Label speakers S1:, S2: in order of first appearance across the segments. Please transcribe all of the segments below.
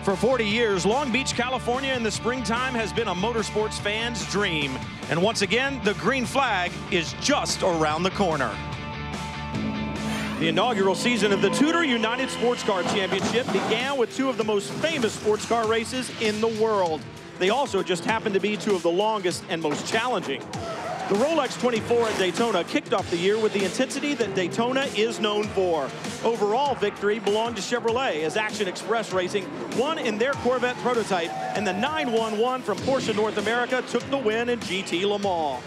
S1: For 40 years, Long Beach, California in the springtime has been a motorsports fan's dream. And once again, the green flag is just around the corner. The inaugural season of the TUDOR United Sports Car Championship began with two of the most famous sports car races in the world. They also just happened to be two of the longest and most challenging. The Rolex 24 at Daytona kicked off the year with the intensity that Daytona is known for. Overall victory belonged to Chevrolet as Action Express Racing won in their Corvette prototype, and the 911 from Porsche North America took the win in GT Le Mans.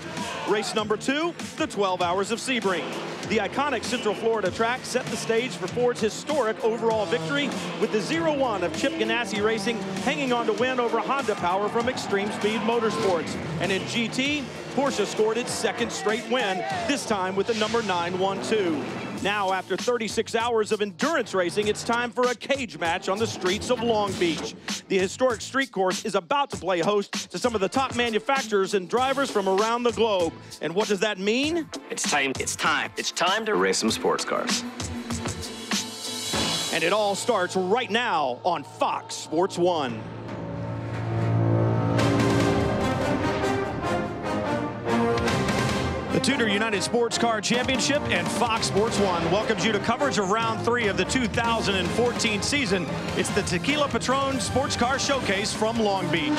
S1: Race number 2, the 12 Hours of Sebring. The iconic Central Florida track set the stage for Ford's historic overall victory with the 0-1 of Chip Ganassi Racing hanging on to win over Honda Power from Extreme Speed Motorsports. And in GT, Porsche scored its second straight win, this time with the number 912. Now, after 36 hours of endurance racing, it's time for a cage match on the streets of Long Beach. The historic street course is about to play host to some of the top manufacturers and drivers from around the globe. And what does that mean?
S2: It's time. It's time. It's time to race some sports cars.
S1: And it all starts right now on Fox Sports 1. The TUDOR United Sports Car Championship and Fox Sports 1 welcomes you to coverage of round 3 of the 2014 season. It's the Tequila Patrón Sports Car Showcase from Long Beach.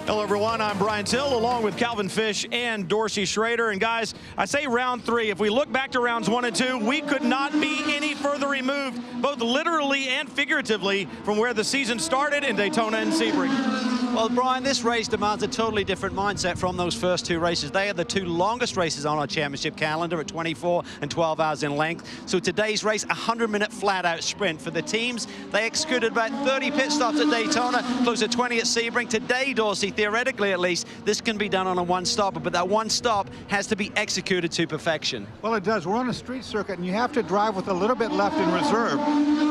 S1: Hello, everyone. I'm Brian Till, along with Calvin Fish and Dorsey Schrader. And guys, I say round 3. If we look back to rounds 1 and 2, we could not be any further removed, both literally and figuratively, from where the season started in Daytona and Sebring.
S3: Well, Brian, this race demands a totally different mindset from those first two races. They are the two longest races on our championship calendar at 24 and 12 hours in length. So today's race, a 100-minute flat-out sprint. For the teams, they executed about 30 pit stops at Daytona, close to 20 at Sebring. Today, Dorsey, theoretically at least, this can be done on a one-stopper, but that one stop has to be executed to perfection.
S4: Well, it does. We're on a street circuit, and you have to drive with a little bit left in reserve.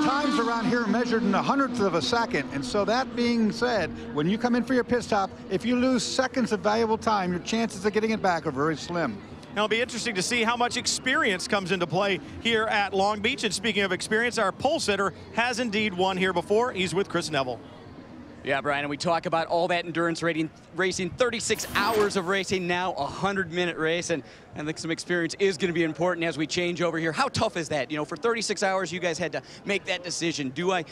S4: Times around here measured in 100th of a second, and so that being said, when you come in for your pit stop, if you lose seconds of valuable time, your chances of getting it back are very slim.
S1: Now, it'll be interesting to see how much experience comes into play here at Long Beach. And speaking of experience, our pole sitter has indeed won here before. He's with Chris Neville.
S5: Yeah, Brian, and we talk about all that endurance racing, 36 hours of racing, now a 100-minute race, and I think some experience is going to be important as we change over here. How tough is that? You know, for 36 hours, you guys had to make that decision. Do I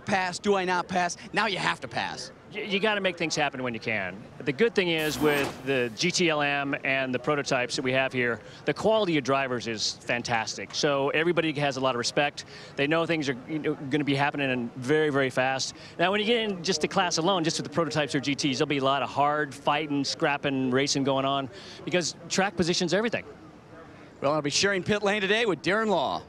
S5: pass? Do I not pass? Now you have to pass.
S6: You got to make things happen when you can. The good thing is with the GTLM and the prototypes that we have here, the quality of drivers is fantastic. So everybody has a lot of respect. They know things are going to be happening and very, very fast. Now, when you get in just the class alone, just with the prototypes or GTs, there'll be a lot of hard fighting, scrapping, racing going on because track position's everything.
S5: Well, I'll be sharing pit lane today with Darren Law.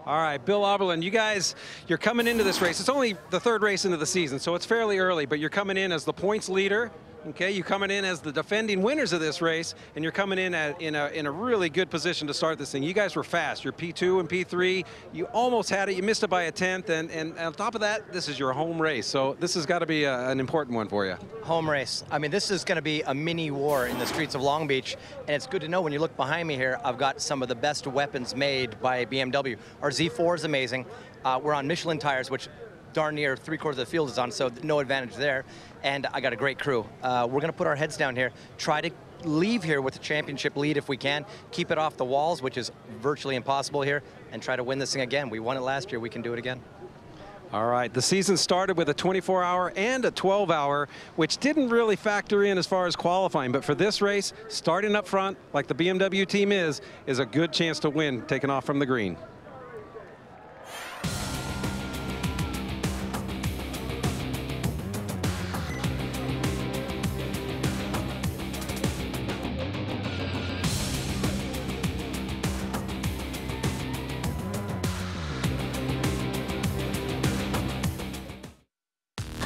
S7: All right, Bill Oberlin, you guys, you're coming into this race. It's only the third race into the season, so it's fairly early, but you're coming in as the points leader. Okay, you're coming in as the defending winners of this race, and you're coming in in a really good position to start this thing. You guys were fast. You're P2 and P3. You almost had it. You missed it by a tenth, and on top of that, this is your home race. So this has got to be an important one for you.
S8: Home race. I mean, this is going to be a mini war in the streets of Long Beach, and it's good to know when you look behind me here, I've got some of the best weapons made by BMW. Our Z4 is amazing. We're on Michelin tires, which darn near 3/4 of the field is on, so no advantage there. And I got a great crew. We're going to put our heads down here, try to leave here with a championship lead if we can, keep it off the walls, which is virtually impossible here, and try to win this thing again. We won it last year. We can do it again.
S7: All right, the season started with a 24-hour and a 12-hour, which didn't really factor in as far as qualifying. But for this race, starting up front, like the BMW team is a good chance to win, taking off from the green.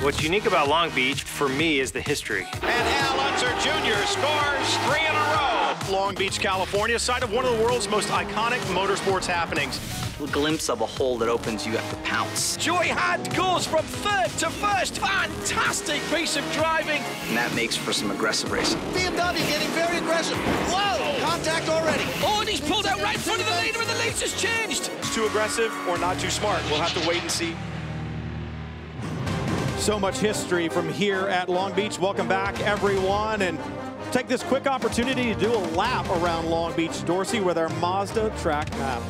S9: What's unique about Long Beach, for me, is the history.
S1: And Al Unser Jr. scores 3 in a row. Long Beach, California, site of one of the world's most iconic motorsports happenings.
S2: A glimpse of a hole that opens you at the pounce.
S1: Joy Hunt goes from third to first. Fantastic piece of driving.
S2: And that makes for some aggressive racing.
S10: BMW getting very aggressive. Whoa, contact already.
S1: Oh, and he's pulled out right in front of the leader, and the lead has changed. Too aggressive or not too smart? We'll have to wait and see. So much history from here at Long Beach. Welcome back, everyone, and take this quick opportunity to do a lap around Long Beach, Dorsey, with our Mazda track map.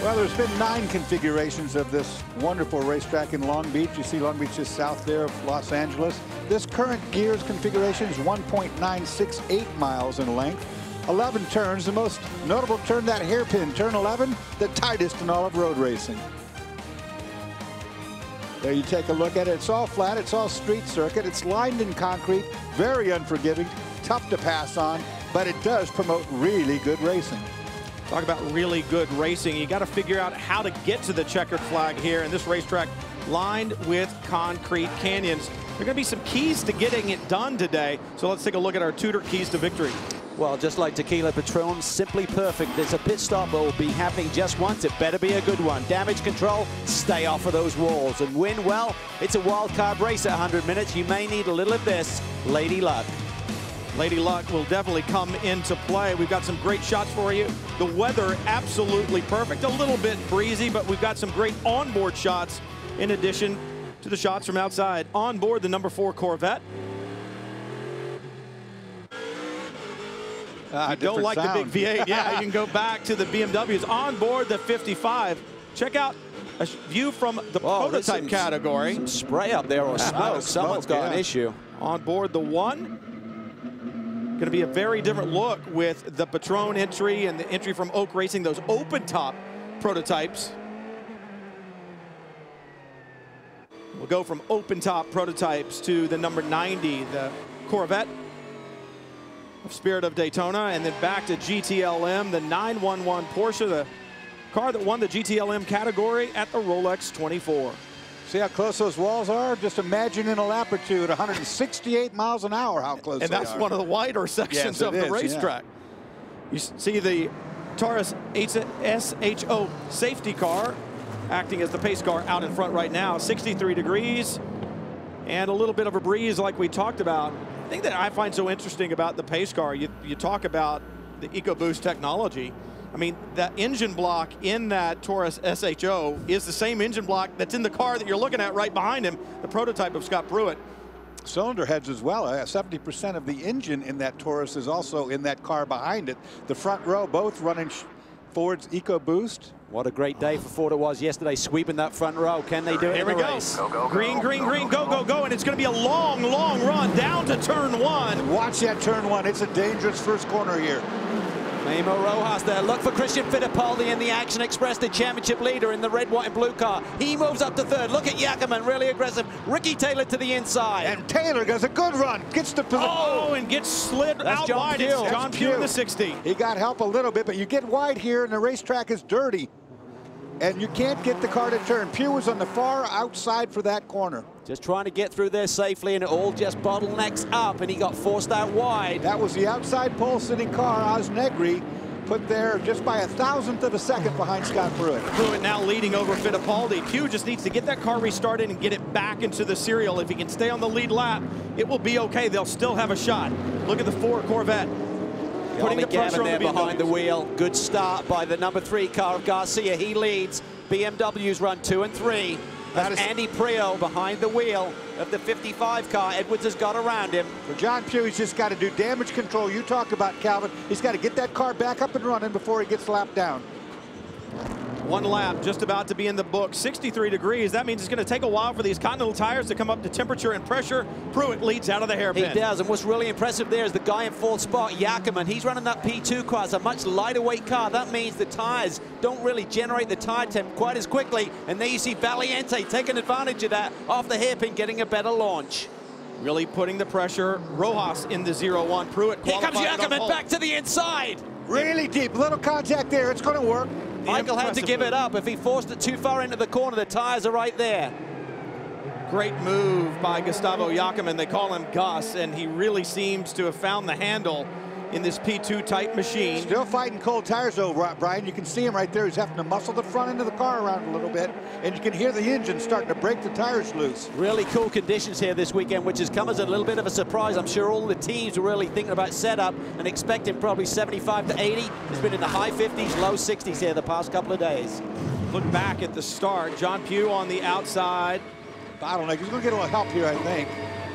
S4: Well, there's been 9 configurations of this wonderful racetrack in Long Beach. You see Long Beach is south there of Los Angeles. This current gears configuration is 1.968 miles in length. 11 turns. The most notable turn, that hairpin, turn 11, the tightest in all of road racing. There you take a look at it. It's all flat. It's all street circuit. It's lined in concrete. Very unforgiving. Tough to pass on, but it does promote really good racing.
S1: Talk about really good racing. You got to figure out how to get to the checkered flag here. And this racetrack lined with concrete canyons. There are going to be some keys to getting it done today. So let's take a look at our Tudor keys to victory.
S3: Well, just like Tequila, Patrón, simply perfect. There's a pit stop that will be happening just once. It better be a good one. Damage control, stay off of those walls. And win, well, it's a wild card race at 100 minutes. You may need a little of this, Lady Luck.
S1: Lady Luck will definitely come into play. We've got some great shots for you. The weather absolutely perfect. A little bit breezy, but we've got some great onboard shots in addition to the shots from outside. On board the number 4 Corvette. You don't like sound. The big V8. Yeah, you can go back to the BMWs. On board the 55. Check out a view from the prototype category.
S3: Some spray up there or smoke. Someone's got an issue.
S1: On board the 1. Going to be a very different look with the Patrón entry and the entry from Oak Racing, those open top prototypes. We'll go from open top prototypes to the number 90, the Corvette of Spirit of Daytona, and then back to GTLM, the 911 Porsche, the car that won the GTLM category at the Rolex 24.
S4: See how close those walls are? Just imagine in a lap or two at 168 miles an hour how close
S1: and
S4: they
S1: that's
S4: are.
S1: One of the wider sections of the racetrack. Yeah. You see the Taurus SHO safety car acting as the pace car out in front right now. 63 degrees and a little bit of a breeze like we talked about. The thing that I find so interesting about the pace car, you talk about the EcoBoost technology. I mean, that engine block in that Taurus SHO is the same engine block that's in the car that you're looking at right behind him, the prototype of Scott Pruitt.
S4: Cylinder heads as well. 70% of the engine in that Taurus is also in that car behind it. The front row both running Ford's EcoBoost.
S3: What a great day for Ford it was yesterday, sweeping that front row. Can they do it?
S1: Here we go. Green, green, green, go, go, go. And it's going to be a long, long run down to turn 1.
S4: Watch that turn 1. It's a dangerous first corner here.
S3: Memo Rojas there. Look for Christian Fittipaldi in the Action Express, the championship leader in the red, white, and blue car. He moves up to 3rd. Look at Yackerman, really aggressive. Ricky Taylor to the inside.
S4: And Taylor does a good run. Gets to position.
S1: Oh, and gets slid out wide. It's John Pugh in the 60.
S4: He got help a little bit, but you get wide here, and the racetrack is dirty. And you can't get the car to turn. Pugh was on the far outside for that corner.
S3: Just trying to get through there safely, and it all just bottlenecks up, and he got forced out wide.
S4: That was the outside pole sitting car, Oz Negri, put there just by 1,000th of a second behind Scott Pruitt.
S1: Pruitt now leading over Fittipaldi. Pugh just needs to get that car restarted and get it back into the serial. If he can stay on the lead lap, it will be okay. They'll still have a shot. Look at the 4 Corvette. Putting the pressure on there
S3: behind the wheel. Good start by the number 3 car of Garcia. He leads. BMW's run 2 and 3. That's Andy Prio behind the wheel of the 55 car. Edwards has got around him.
S4: For John Pugh, he's just got to do damage control. You talked about, Calvin. He's got to get that car back up and running before he gets lapped down.
S1: 1 lap just about to be in the book. 63 degrees. That means it's going to take a while for these Continental tires to come up to temperature and pressure. Pruitt leads out of the hairpin.
S3: He does, and what's really impressive there is the guy in 4th spot, Yackerman. He's running that P2 car. It's a much lighter weight car. That means the tires don't really generate the tire temp quite as quickly. And there you see Valiente taking advantage of that off the hairpin, getting a better launch.
S1: Really putting the pressure. Rojas in the 0-1. Pruitt.
S3: Here comes Yackerman back to the inside.
S4: Really deep. Little contact there. It's going to work.
S3: Michael had to give it up. If he forced it too far into the corner, the tires are right there.
S1: Great move by Gustavo Yackerman. They call him Gus, and he really seems to have found the handle in this P2 type machine.
S4: Still fighting cold tires though, Brian. You can see him right there. He's having to muscle the front end of the car around a little bit, and you can hear the engine starting to break the tires loose.
S3: Really cool conditions here this weekend, which has come as a little bit of a surprise. I'm sure all the teams were really thinking about setup and expecting probably 75 to 80. It's been in the high 50s, low 60s here the past couple of days.
S1: Look back at the start. John Pugh on the outside.
S4: Bottleneck. He's going to get a little help here, I think.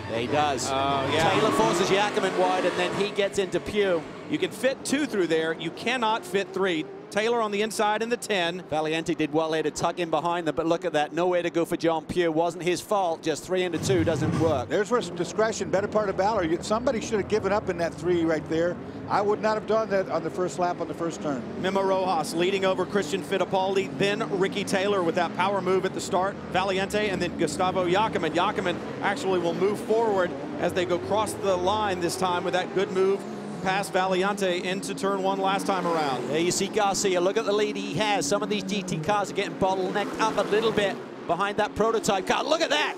S3: Yeah, he does.
S1: Yeah.
S3: Taylor forces Yackerman wide, and then he gets into Pugh.
S1: You can fit 2 through there. You cannot fit 3. Taylor on the inside in the 10.
S3: Valiente did well there to tuck in behind them, but look at that. Nowhere to go for John Pugh. Wasn't his fault. Just 3 into 2 doesn't work.
S4: There's where discretion, better part of valor. Somebody should have given up in that 3 right there. I would not have done that on the first lap on the first turn.
S1: Memo Rojas leading over Christian Fittipaldi, then Ricky Taylor with that power move at the start, Valiente, and then Gustavo Yackerman. Yackerman actually will move forward as they go across the line this time with that good move past Valiente into turn 1 last time around.
S3: There you see Garcia. Look at the lead he has. Some of these GT cars are getting bottlenecked up a little bit behind that prototype car. Look at that.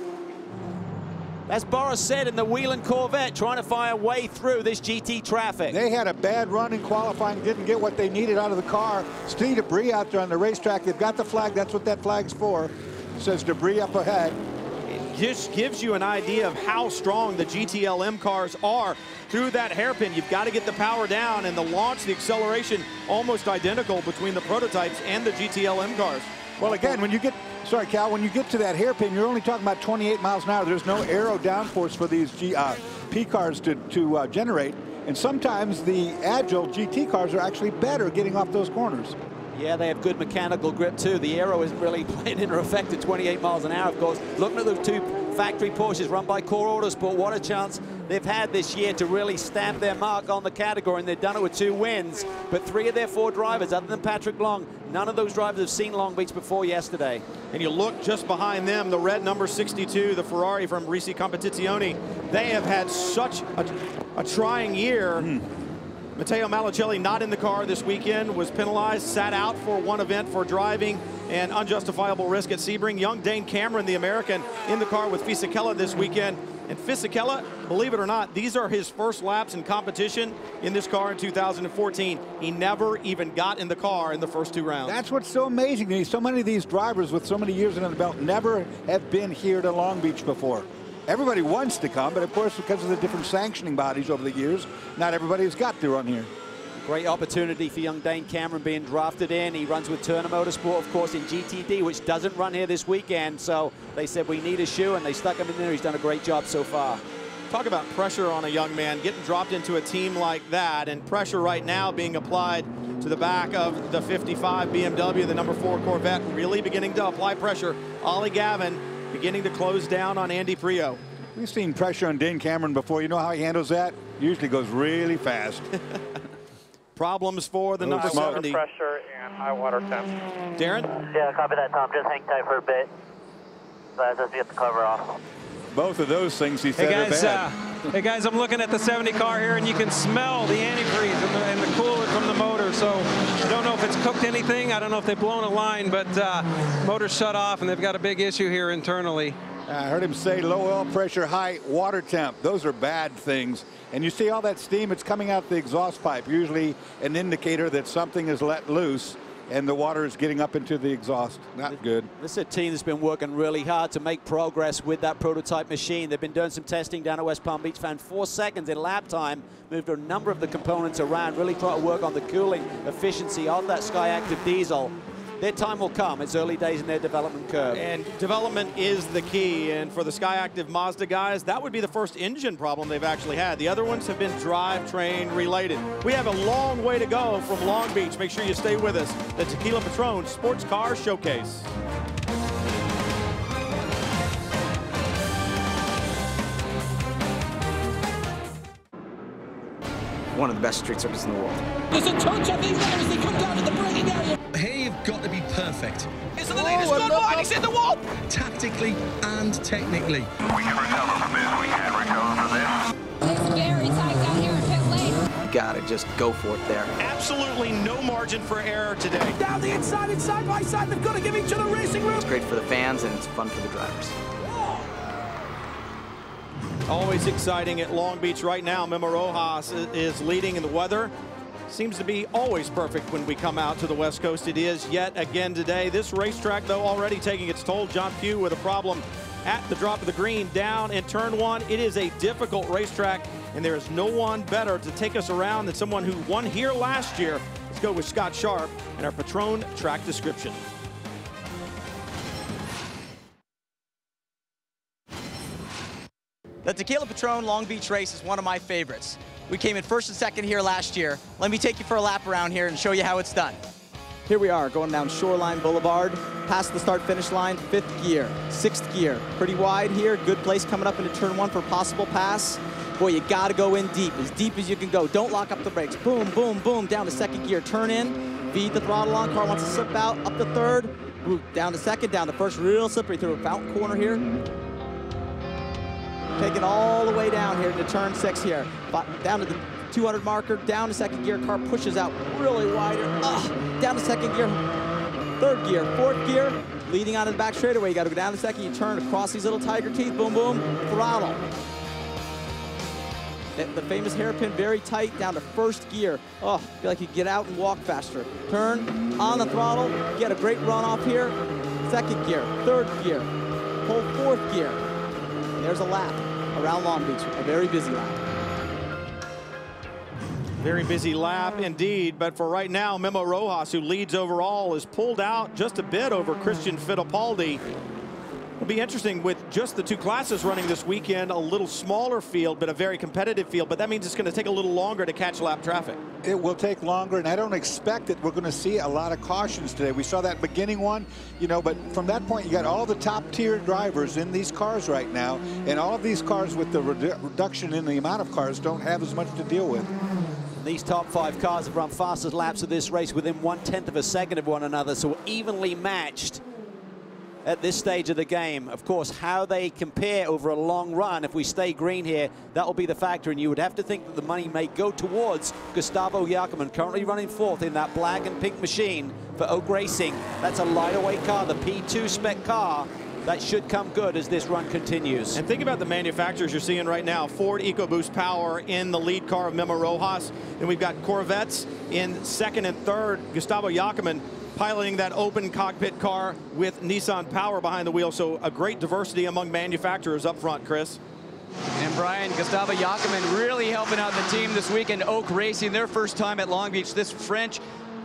S3: As Boris said in the Wheeling Corvette, trying to find a way through this GT traffic.
S4: They had a bad run in qualifying, didn't get what they needed out of the car. See debris out there on the racetrack. They've got the flag. That's what that flag's for. It says debris up ahead.
S1: It just gives you an idea of how strong the GTLM cars are through that hairpin. You've got to get the power down, and the launch, the acceleration, almost identical between the prototypes and the GTLM cars.
S4: Well, again, when you get, sorry, Cal, when you get to that hairpin, you're only talking about 28 miles an hour. There's no aero downforce for these P cars to generate. And sometimes the agile GT cars are actually better getting off those corners.
S3: Yeah, they have good mechanical grip too. The aero isn't really playing in effect at 28 miles an hour, of course. Looking at those 2 factory Porsches run by Core Autosport, what a chance they've had this year to really stamp their mark on the category, and they've done it with 2 wins. But 3 of their 4 drivers, other than Patrick Long, none of those drivers have seen Long Beach before yesterday.
S1: And you look just behind them, the red number 62, the Ferrari from Risi Competizione. They have had such a trying year. Matteo Malicelli not in the car this weekend, was penalized, sat out for 1 event for driving and unjustifiable risk at Sebring. Young Dane Cameron, the American, in the car with Fisichella this weekend. And Fisichella, believe it or not, these are his first laps in competition in this car in 2014. He never even got in the car in the first 2 rounds.
S4: That's what's so amazing to me. So many of these drivers with so many years under the belt never have been here to Long Beach before. Everybody wants to come, but of course, because of the different sanctioning bodies over the years, not everybody has got to run here.
S3: Great opportunity for young Dane Cameron being drafted in. He runs with Turner Motorsport, of course, in GTD, which doesn't run here this weekend. So they said, we need a shoe, and they stuck him in there. He's done a great job so far.
S1: Talk about pressure on a young man, getting dropped into a team like that, and pressure right now being applied to the back of the 55 BMW, the number 4 Corvette, really beginning to apply pressure. Ollie Gavin beginning to close down on Andy Prio.
S4: We've seen pressure on Dane Cameron before. You know how he handles that? Usually goes really fast.
S1: Problems for the number 70.
S11: Pressure and high water temp.
S1: Darren?
S12: Yeah, copy that, Tom. Just hang tight for a bit. As I get the cover off.
S4: Both of those things he said are bad.
S7: Hey guys, I'm looking at the 70 car here, and you can smell the antifreeze and the coolant from the motor. So I don't know if it's cooked anything. I don't know if they've blown a line, but motor's shut off, and they've got a big issue here internally.
S4: I heard him say low oil pressure, high water temp. Those are bad things. And you see all that steam, it's coming out the exhaust pipe, usually an indicator that something is let loose and the water is getting up into the exhaust. Not good.
S3: This is a team that's been working really hard to make progress with that prototype machine. They've been doing some testing down at West Palm Beach, found 4 seconds in lap time, moved a number of the components around, really try to work on the cooling efficiency of that Skyactiv diesel. Their time will come. It's early days in their development curve.
S1: And development is the key. And for the Skyactiv Mazda guys, that would be the first engine problem they've actually had. The other ones have been drivetrain related. We have a long way to go from Long Beach. Make sure you stay with us. The Tequila Patrón Sports Car Showcase.
S2: One of the best street circuits in the world.
S10: There's a touch of these as they come down to the braking area.
S13: Here you've got to be perfect.
S10: It's the leader's gone wide, he's in the wall.
S13: Tactically and technically.
S14: We can recover from this, we can recover from this.
S15: It's very tight down here in pit lane.
S2: Gotta just go for it there.
S1: Absolutely no margin for error today.
S10: Down the inside, it's side by side. They've got to give each other racing room.
S2: It's great for the fans and it's fun for the drivers.
S1: Always exciting at Long Beach right now. Memo Rojas is leading in the weather. Seems to be always perfect when we come out to the West Coast. It is yet again today. This racetrack, though, already taking its toll. John Pugh with a problem at the drop of the green down in turn 1. It is a difficult racetrack, and there is no one better to take us around than someone who won here last year. Let's go with Scott Sharp and our Patrón track description.
S16: The Tequila Patrón Long Beach race is one of my favorites. We came in first and second here last year. Let me take you for a lap around here and show you how it's done. Here we are going down Shoreline Boulevard, past the start-finish line, 5th gear, 6th gear. Pretty wide here, good place coming up into turn 1 for possible pass. Boy, you gotta go in deep as you can go. Don't lock up the brakes. Boom, boom, boom, down to 2nd gear, turn in, feed the throttle on. Car wants to slip out, up to 3rd, ooh, down to 2nd, down to 1st, real slippery through a fountain corner here. Taking all the way down here to turn 6 here. Down to the 200 marker, down to 2nd gear, car pushes out really wider. Down to 2nd gear, 3rd gear, 4th gear, leading out of the back straightaway. You gotta go down to 2nd, you turn across these little tiger teeth, boom, boom, throttle. The famous hairpin, very tight, down to 1st gear. Oh, feel like you get out and walk faster. Turn, on the throttle, get a great run off here. 2nd gear, 3rd gear, pull 4th gear. There's a lap around Long Beach, a very busy lap.
S1: Very busy lap indeed, but for right now, Memo Rojas, who leads overall, is pulled out just a bit over Christian Fittipaldi. It'll be interesting with just the 2 classes running this weekend, a little smaller field, but a very competitive field, but that means it's going to take a little longer to catch lap traffic.
S4: It will take longer, and I don't expect that we're going to see a lot of cautions today. We saw that beginning one, you know, but from that point, you got all the top-tier drivers in these cars right now, and all of these cars with the reduction in the amount of cars don't have as much to deal with.
S3: These top 5 cars have run fastest laps of this race within 1/10 of a second of one another, so evenly matched at this stage of the game. Of course, how they compare over a long run, if we stay green here, that will be the factor, and you would have to think that the money may go towards Gustavo Jacobman, currently running 4th in that black and pink machine for Oak Racing. That's a lighter weight car, the P2 spec car. That should come good as this run continues.
S1: And think about the manufacturers you're seeing right now. Ford EcoBoost Power in the lead car of Memo Rojas. And we've got Corvettes in 2nd and 3rd. Gustavo Jacobman piloting that open cockpit car with Nissan Power behind the wheel. So a great diversity among manufacturers up front, Chris.
S5: And Brian, Gustavo Jacobman really helping out the team this weekend. Oak Racing, their first time at Long Beach. This French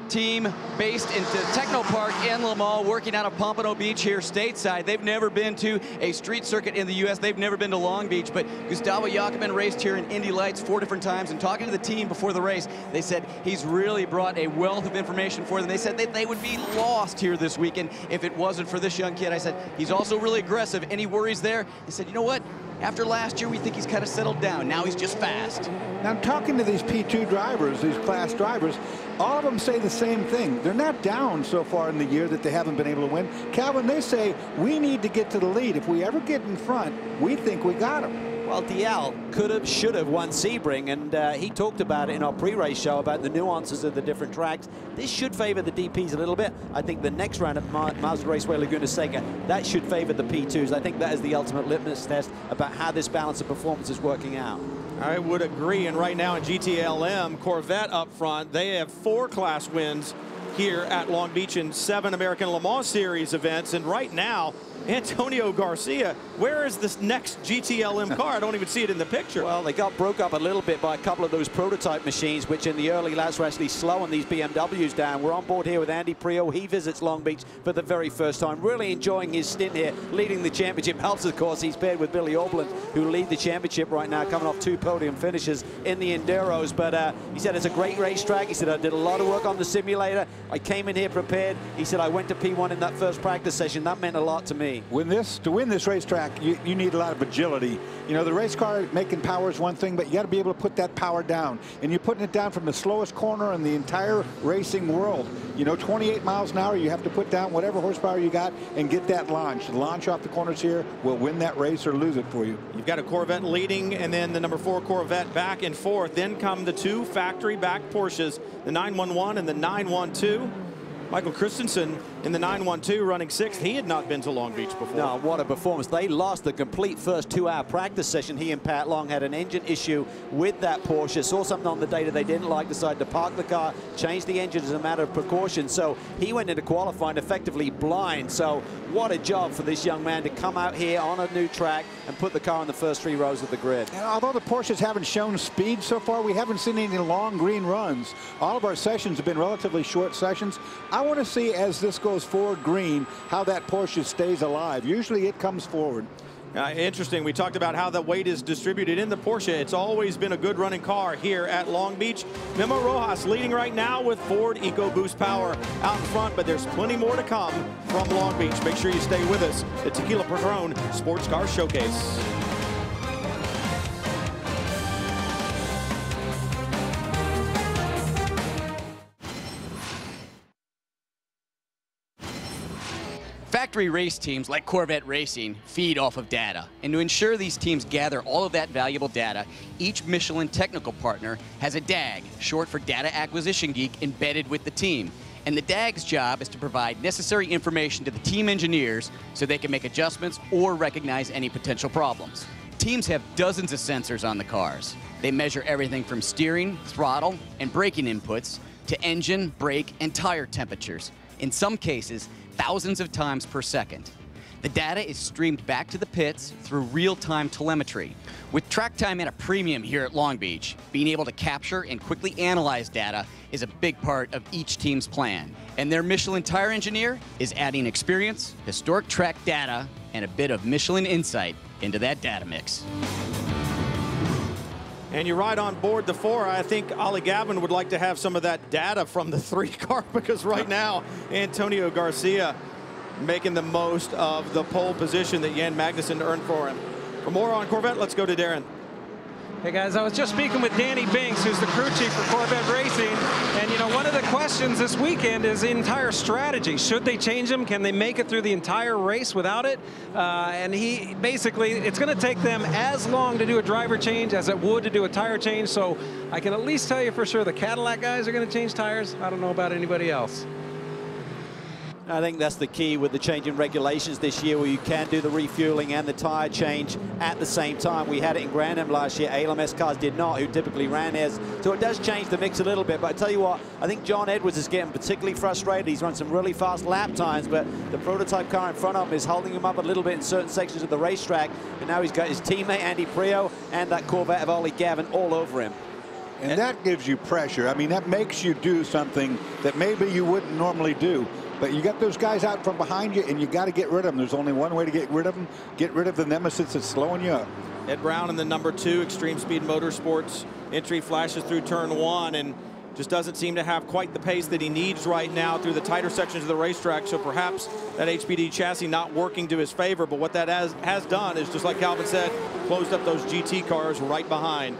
S5: team based in Techno Park in Le Mans, working out of Pompano Beach here stateside. They've never been to a street circuit in the U.S. They've never been to Long Beach, but Gustavo Jacobman raced here in Indy Lights 4 different times, and talking to the team before the race, they said he's really brought a wealth of information for them. They said that they would be lost here this weekend if it wasn't for this young kid. I said, he's also really aggressive. Any worries there? He said, you know what? After last year, we think he's kind of settled down. Now he's just fast.
S4: Now, I'm talking to these P2 drivers, these class drivers. All of them say the same thing. They're not down so far in the year that they haven't been able to win. Calvin, they say we need to get to the lead. If we ever get in front, we think we got him.
S3: Well, DL could have, should have won Sebring, and he talked about it in our pre-race show about the nuances of the different tracks. This should favor the DPs a little bit. I think the next round at Mazda Raceway Laguna Seca, that should favor the P2s. I think that is the ultimate litmus test about how this balance of performance is working out.
S1: I would agree, and right now in GTLM, Corvette up front, they have 4 class wins here at Long Beach in 7 American Le Mans Series events, and right now, Antonio Garcia, where is this next GTLM car? I don't even see it in the picture.
S3: Well, they got broke up a little bit by a couple of those prototype machines, which in the early laps were actually slowing these BMWs down. We're on board here with Andy Prio. He visits Long Beach for the very first time, really enjoying his stint here, leading the championship. Helps, of course, he's paired with Billy Oberlin, who lead the championship right now, coming off 2 podium finishes in the Enduros. But he said it's a great racetrack. He said, I did a lot of work on the simulator. I came in here prepared. He said, I went to P1 in that first practice session. That meant a lot to me.
S4: To win this racetrack, you need a lot of agility. You know, the race car making power is one thing, but you got to be able to put that power down. And you're putting it down from the slowest corner in the entire racing world. You know, 28 miles an hour, you have to put down whatever horsepower you got and get that launch. The launch off the corners here will win that race or lose it for you.
S1: You've got a Corvette leading, and then the number 4 Corvette back and forth. Then come the 2 factory back Porsches, the 911 and the 912. Michael Christensen in the 912 running 6th. He had not been to Long Beach before.
S3: No, what a performance. They lost the complete first 2-hour practice session. He and Pat Long had an engine issue with that Porsche. Saw something on the data they didn't like, decided to park the car, change the engine as a matter of precaution. So he went into qualifying effectively blind. So what a job for this young man to come out here on a new track and put the car in the first 3 rows of the grid.
S4: And although the Porsches haven't shown speed so far, we haven't seen any long green runs. All of our sessions have been relatively short sessions. I want to see, as this goes forward green, how that Porsche stays alive. Usually it comes forward.
S1: Interesting. We talked about how the weight is distributed in the Porsche. It's always been a good running car here at Long Beach. Memo Rojas leading right now with Ford EcoBoost Power out in front, but there's plenty more to come from Long Beach. Make sure you stay with us at Tequila Patrón Sports Car Showcase.
S5: Factory race teams like Corvette Racing feed off of data. And to ensure these teams gather all of that valuable data, each Michelin technical partner has a DAG, short for Data Acquisition Geek, embedded with the team. And the DAG's job is to provide necessary information to the team engineers so they can make adjustments or recognize any potential problems. Teams have dozens of sensors on the cars. They measure everything from steering, throttle, and braking inputs to engine, brake, and tire temperatures. In some cases, thousands of times per second. The data is streamed back to the pits through real-time telemetry. With track time at a premium here at Long Beach, being able to capture and quickly analyze data is a big part of each team's plan. And their Michelin tire engineer is adding experience, historic track data, and a bit of Michelin insight into that data mix.
S1: And you ride on board the 4. I think Ollie Gavin would like to have some of that data from the 3 car, because right now Antonio Garcia making the most of the pole position that Jan Magnussen earned for him. For more on Corvette, let's go to Darren.
S7: Hey guys, I was just speaking with Danny Binks, who's the crew chief for Corvette Racing, and you know, one of the questions this weekend is the entire strategy. Should they change them? Can they make it through the entire race without it? And he basically, it's going to take them as long to do a driver change as it would to do a tire change. So I can at least tell you for sure the Cadillac guys are going to change tires. I don't know about anybody else.
S3: I think that's the key with the change in regulations this year, where you can do the refueling and the tire change at the same time. We had it in Grand Am last year. ALMS cars did not, who typically ran theirs. So it does change the mix a little bit. But I tell you what, I think John Edwards is getting particularly frustrated. He's run some really fast lap times, but the prototype car in front of him is holding him up a little bit in certain sections of the racetrack. And now he's got his teammate Andy Prio and that Corvette of Ollie Gavin all over him.
S4: And that gives you pressure. I mean, that makes you do something that maybe you wouldn't normally do. But you got those guys out from behind you, and you got to get rid of them. There's only one way to get rid of them. Get rid of the nemesis that's slowing you up.
S1: Ed Brown in the number 2 Extreme Speed Motorsports entry flashes through turn 1 and just doesn't seem to have quite the pace that he needs right now through the tighter sections of the racetrack. So perhaps that HPD chassis not working to his favor. But what that has done is, just like Calvin said, closed up those GT cars right behind.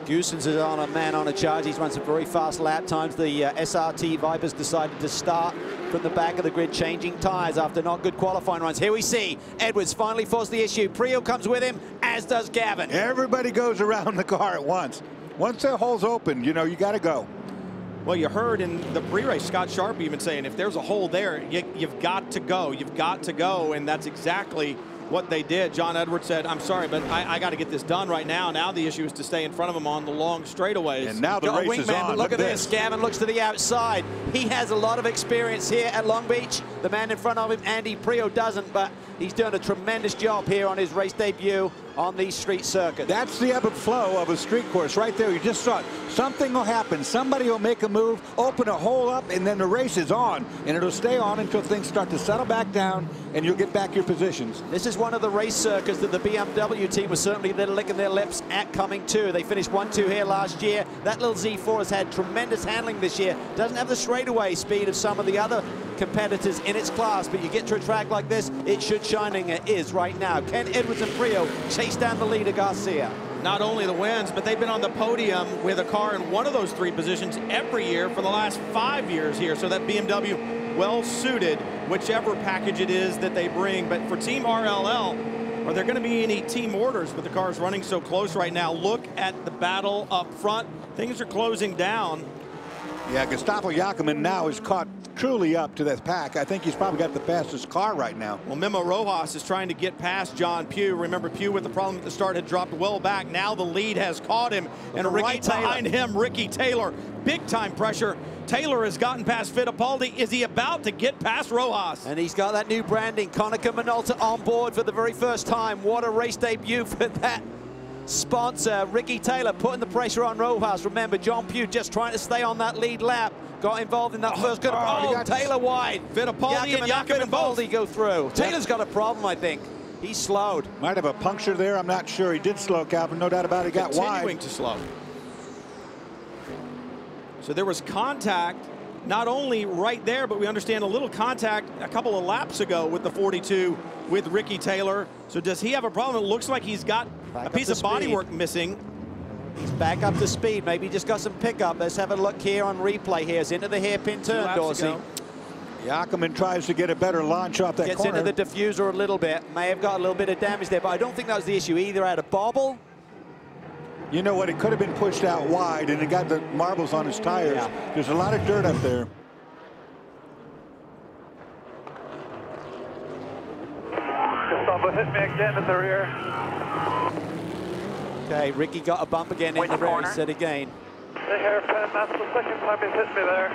S3: Goossens is on a man on a charge. He's run some very fast lap times. The SRT Vipers decided to start from the back of the grid, changing tires after not good qualifying runs. Here we see Edwards finally forced the issue. Prio comes with him, as does Gavin.
S4: Everybody goes around the car at once. Once the hole's open, you know, you got to go.
S1: Well, you heard in the pre-race Scott Sharp even saying, if there's a hole there, you've got to go. You've got to go, and that's exactly what they did. John Edwards said, I'm sorry, but I got to get this done right now. Now the issue is to stay in front of him on the long straightaways.
S4: And now the race is on.
S3: But look at this. Gavin looks to the outside. He has a lot of experience here at Long Beach. The man in front of him, Andy Prio, doesn't, but he's doing a tremendous job here on his race debut on these street circuits.
S4: That's the ebb and flow of a street course right there. You just saw it. Something will happen. Somebody will make a move, open a hole up, and then the race is on. And it'll stay on until things start to settle back down, and you'll get back your positions.
S3: This is one of the race circuits that the BMW team was certainly licking their lips at coming to. They finished 1-2 here last year. That little Z4 has had tremendous handling this year. Doesn't have the straightaway speed of some of the other competitors in its class, but you get to a track like this, it should shine, and it is right now. Ken Edwards and Prio chase down the leader, Garcia.
S1: Not only the wins, but they've been on the podium with a car in one of those 3 positions every year for the last 5 years here. So that BMW well suited, whichever package it is that they bring. But for Team RLL, are there going to be any team orders with the cars running so close right now? Look at the battle up front. Things are closing down.
S4: Yeah, Gustavo Yakiman now is caught truly up to that pack. I think he's probably got the fastest car right now.
S1: Well, Memo Rojas is trying to get past John Pugh. Remember, Pugh with the problem at the start had dropped well back. Now the lead has caught him, and right behind him, Ricky Taylor. Big time pressure. Taylor has gotten past Fittipaldi. Is he about to get past Rojas?
S3: And he's got that new branding, Konica Minolta, on board for the very first time. What a race debut for that sponsor. Ricky Taylor putting the pressure on Rojas. Remember, John Pugh just trying to stay on that lead lap. Got involved in that first good. Taylor wide.
S1: Fittipaldi and
S3: Fittipaldi go through. Taylor's got a problem, I think. He slowed.
S4: Might have a puncture there. I'm not sure. He did slow, Calvin. No doubt about it. He got wide.
S1: Continuing to slow. So there was contact, not only right there, but we understand a little contact a couple of laps ago with the 42 with Ricky Taylor. So does he have a problem? It looks like he's got a piece of bodywork missing.
S3: He's back up to speed. Maybe he just got some pickup. Let's have a look here on replay. Here's into the hairpin turn, Dorsey.
S4: Yakiman tries to get a better launch off that
S3: Gets
S4: corner.
S3: into the diffuser a little bit. May have got a little bit of damage there, but I don't think that was the issue. Either had a bobble.
S4: You know what? It could have been pushed out wide, and it got the marbles on his tires. Yeah. There's a lot of dirt up there.
S11: Gustavo hit me again in the rear.
S3: Okay, Ricky got a bump again in the race. Said again.
S11: The hairpin, that's the second time he's hit me there.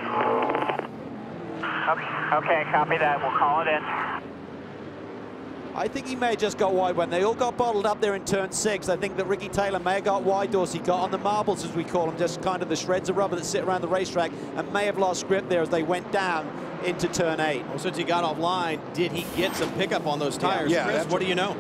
S12: Okay, copy that. We'll call it in.
S3: I think he may have just got wide when they all got bottled up there in turn 6. I think that Ricky Taylor may have got wide, Dorsey, got on the marbles, as we call them, just kind of the shreds of rubber that sit around the racetrack, and may have lost grip there as they went down into turn 8.
S1: Well, since he got offline, did he get some pickup on those tires?
S4: Yeah,
S1: Chris, what do you know?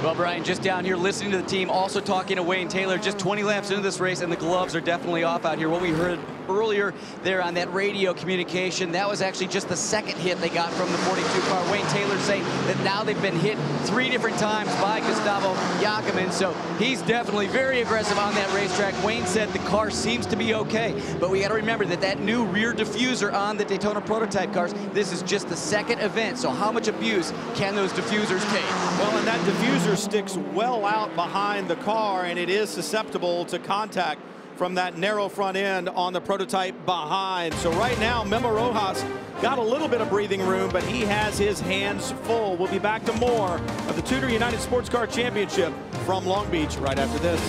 S5: Well, Brian, just down here listening to the team, also talking to Wayne Taylor, just 20 laps into this race, and the gloves are definitely off out here. What we heard earlier there on that radio communication, that was actually just the second hit they got from the 42 car. Wayne Taylor saying that now they've been hit 3 different times by Gustavo Yakiman, so he's definitely very aggressive on that racetrack. Wayne said the car seems to be okay, but we got to remember that that new rear diffuser on the Daytona prototype cars, this is just the second event, so how much abuse can those diffusers take?
S1: Well, and that diffuser sticks well out behind the car, and it is susceptible to contact from that narrow front end on the prototype behind. So right now, Memo Rojas got a little bit of breathing room, but he has his hands full. We'll be back to more of the Tudor United Sports Car Championship from Long Beach right after this.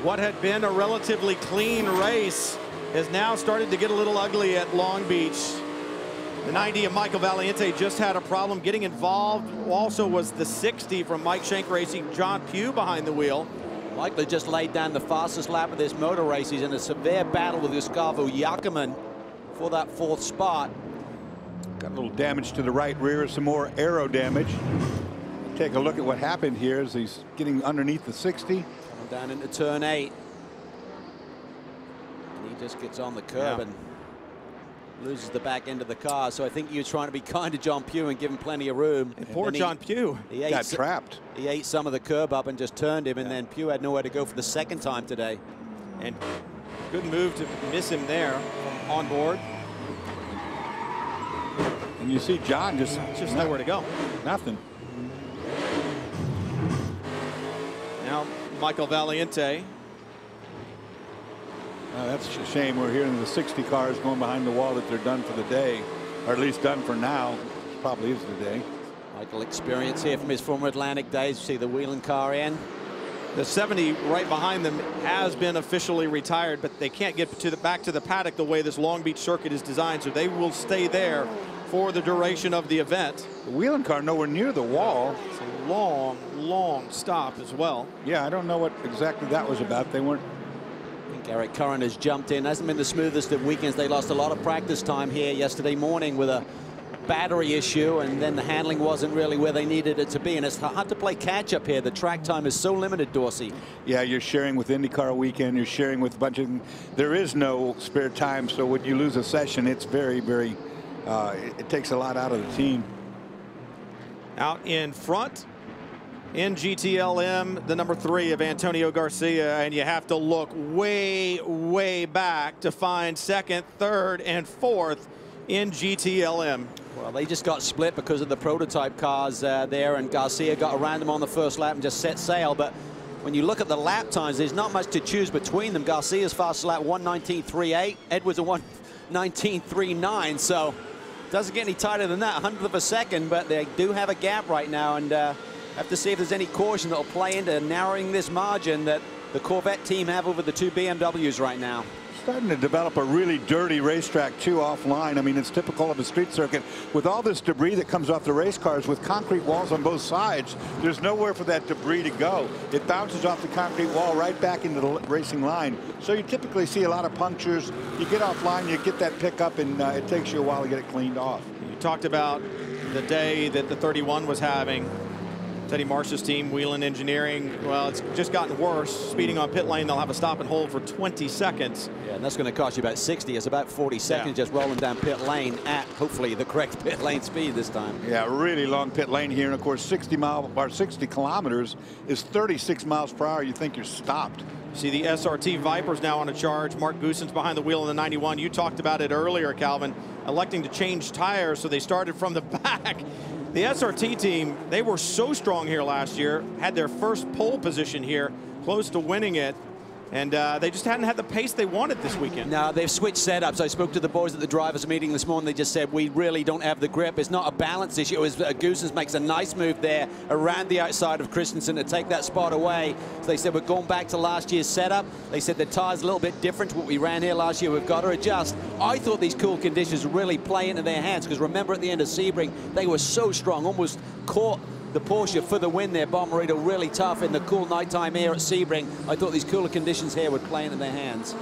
S1: What had been a relatively clean race has now started to get a little ugly at Long Beach. The 90 of Michael Valiente just had a problem getting involved. Also was the 60 from Mike Shank Racing, John Pugh behind the wheel.
S3: Michael just laid down the fastest lap of this motor race. He's in a severe battle with Gustavo Yakiman for that 4th spot.
S4: Got a little damage to the right rear, some more aero damage. Take a look at what happened here as he's getting underneath the 60.
S3: Coming down into turn 8. And he just gets on the curb and loses the back end of the car. So I think you're trying to be kind to John Pugh and give him plenty of room.
S1: And poor John Pugh.
S3: He
S4: got trapped.
S3: He ate some of the curb up and just turned him, and then Pugh had nowhere to go for the second time today.
S1: And good move to miss him there on board.
S4: And you see John just
S1: nowhere to go.
S4: Nothing.
S1: Now Michael Valiente.
S4: That's a shame. We're hearing the 60 cars going behind the wall that they're done for the day, or at least done for now. Probably is the day.
S3: Michael experience here from his former Atlantic days. You see the wheeling car in.
S1: The 70 right behind them has been officially retired, but they can't get to back to the paddock the way this Long Beach circuit is designed, so they will stay there for the duration of the event.
S4: The wheeling car nowhere near the wall.
S1: It's a long, long stop as well.
S4: Yeah, I don't know what exactly that was about. They weren't.
S3: I think Eric Curran has jumped in. Hasn't been the smoothest of weekends. They lost a lot of practice time here yesterday morning with a battery issue, and then the handling wasn't really where they needed it to be, and it's hard to play catch up here. The track time is so limited, Dorsey.
S4: Yeah, you're sharing with IndyCar weekend, you're sharing with a bunch of, there is no spare time, so when you lose a session, it's very, very, it takes a lot out of the team.
S1: Out in front in GTLM, the number 3 of Antonio Garcia, and you have to look way, way back to find 2nd, 3rd, and 4th in GTLM.
S3: Well, they just got split because of the prototype cars there, and Garcia got around them on the first lap and just set sail. But when you look at the lap times, there's not much to choose between them. Garcia's fastest lap 1:19.38, Edwards a 1:19.39, so doesn't get any tighter than that, 100th of a second, but they do have a gap right now, and have to see if there's any caution that will play into narrowing this margin that the Corvette team have over the 2 BMWs right now.
S4: Starting to develop a really dirty racetrack too offline. I mean, it's typical of a street circuit. With all this debris that comes off the race cars with concrete walls on both sides, there's nowhere for that debris to go. It bounces off the concrete wall right back into the racing line. So you typically see a lot of punctures. You get offline, you get that pickup, and it takes you a while to get it cleaned off.
S1: You talked about the day that the 31 was having. Teddy Marsh's team, Wheelan Engineering, well, it's just gotten worse. Speeding on pit lane, they'll have a stop and hold for 20 seconds.
S3: Yeah, and that's going to cost you about 60. It's about 40 seconds just rolling down pit lane at, hopefully, the correct pit lane speed this time.
S4: Yeah, really long pit lane here. And, of course, 60 kilometers is 36 miles per hour. You think you're stopped.
S1: See the SRT Vipers now on a charge. Mark Goosen's behind the wheel in the 91. You talked about it earlier, Calvin, electing to change tires, so they started from the back. The SRT team, they were so strong here last year, had their first pole position here, close to winning it, and they just hadn't had the pace they wanted this weekend.
S3: No, they've switched setups. I spoke to the boys at the drivers' meeting this morning. They just said, we really don't have the grip. It's not a balance issue. It was Goosen's makes a nice move there around the outside of Christensen to take that spot away. So they said, we're going back to last year's setup. They said the tire's a little bit different to what we ran here last year. We've got to adjust. I thought these cool conditions really play into their hands, because remember at the end of Sebring, they were so strong, almost caught the Porsche for the win there. Bomarito really tough in the cool nighttime air at Sebring. I thought these cooler conditions here would play into their hands.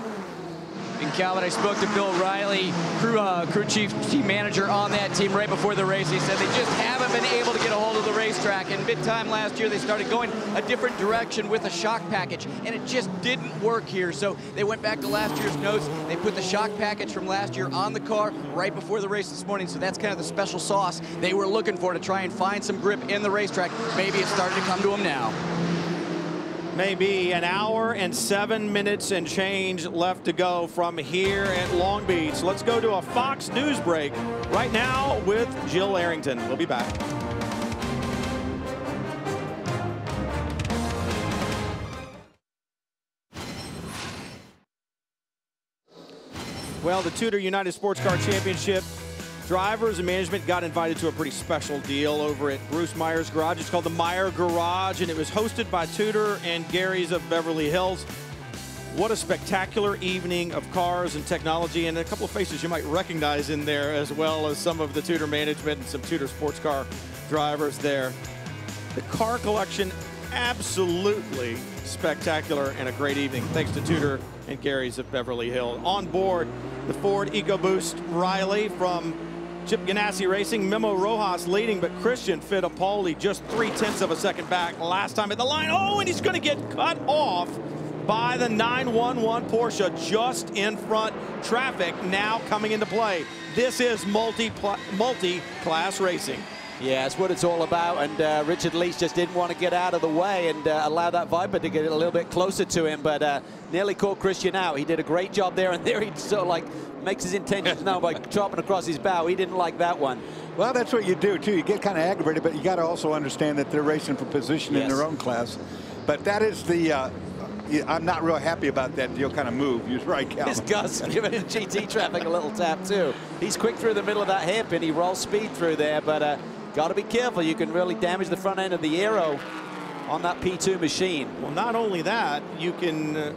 S5: And Calvin, I spoke to Bill Riley, crew chief, team manager on that team right before the race. He said they just haven't been able to get a hold of the racetrack. And mid-time last year, they started going a different direction with a shock package, and it just didn't work here. So they went back to last year's notes. They put the shock package from last year on the car right before the race this morning. So that's kind of the special sauce they were looking for to try and find some grip in the racetrack. Maybe it's starting to come to them now.
S1: Maybe an hour and 7 minutes and change left to go from here at Long Beach. Let's go to a Fox News break right now with Jill Arrington. We'll be back. Well, the Tudor United Sports Car Championship drivers and management got invited to a pretty special deal over at Bruce Meyer's garage. It's called the Meyer Garage, and it was hosted by Tudor and Gary's of Beverly Hills. What a spectacular evening of cars and technology, and a couple of faces you might recognize in there, as well as some of the Tudor management and some Tudor sports car drivers there. The car collection, absolutely spectacular, and a great evening thanks to Tudor and Gary's of Beverly Hills. On board the Ford EcoBoost Riley from Chip Ganassi Racing, Memo Rojas leading, but Christian Fittipaldi just 0.3 of a second back last time at the line. Oh, and he's going to get cut off by the 911 Porsche just in front. Traffic now coming into play. This is multi-class racing.
S3: Yeah, it's what it's all about, and Richard Leach just didn't want to get out of the way and allow that Viper to get a little bit closer to him, but nearly caught Christian out. He did a great job there, and there he sort of like makes his intentions known by chopping across his bow. He didn't like that one.
S4: Well, that's what you do, too. You get kind of aggravated, but you got to also understand that they're racing for position in their own class. But that is the I'm not real happy about that deal kind of move. You're right, Calvin.
S3: His Gus giving GT traffic a little tap, too. He's quick through the middle of that hairpin. He rolls speed through there, but got to be careful. You can really damage the front end of the aero on that P2 machine.
S1: Well, not only that, you can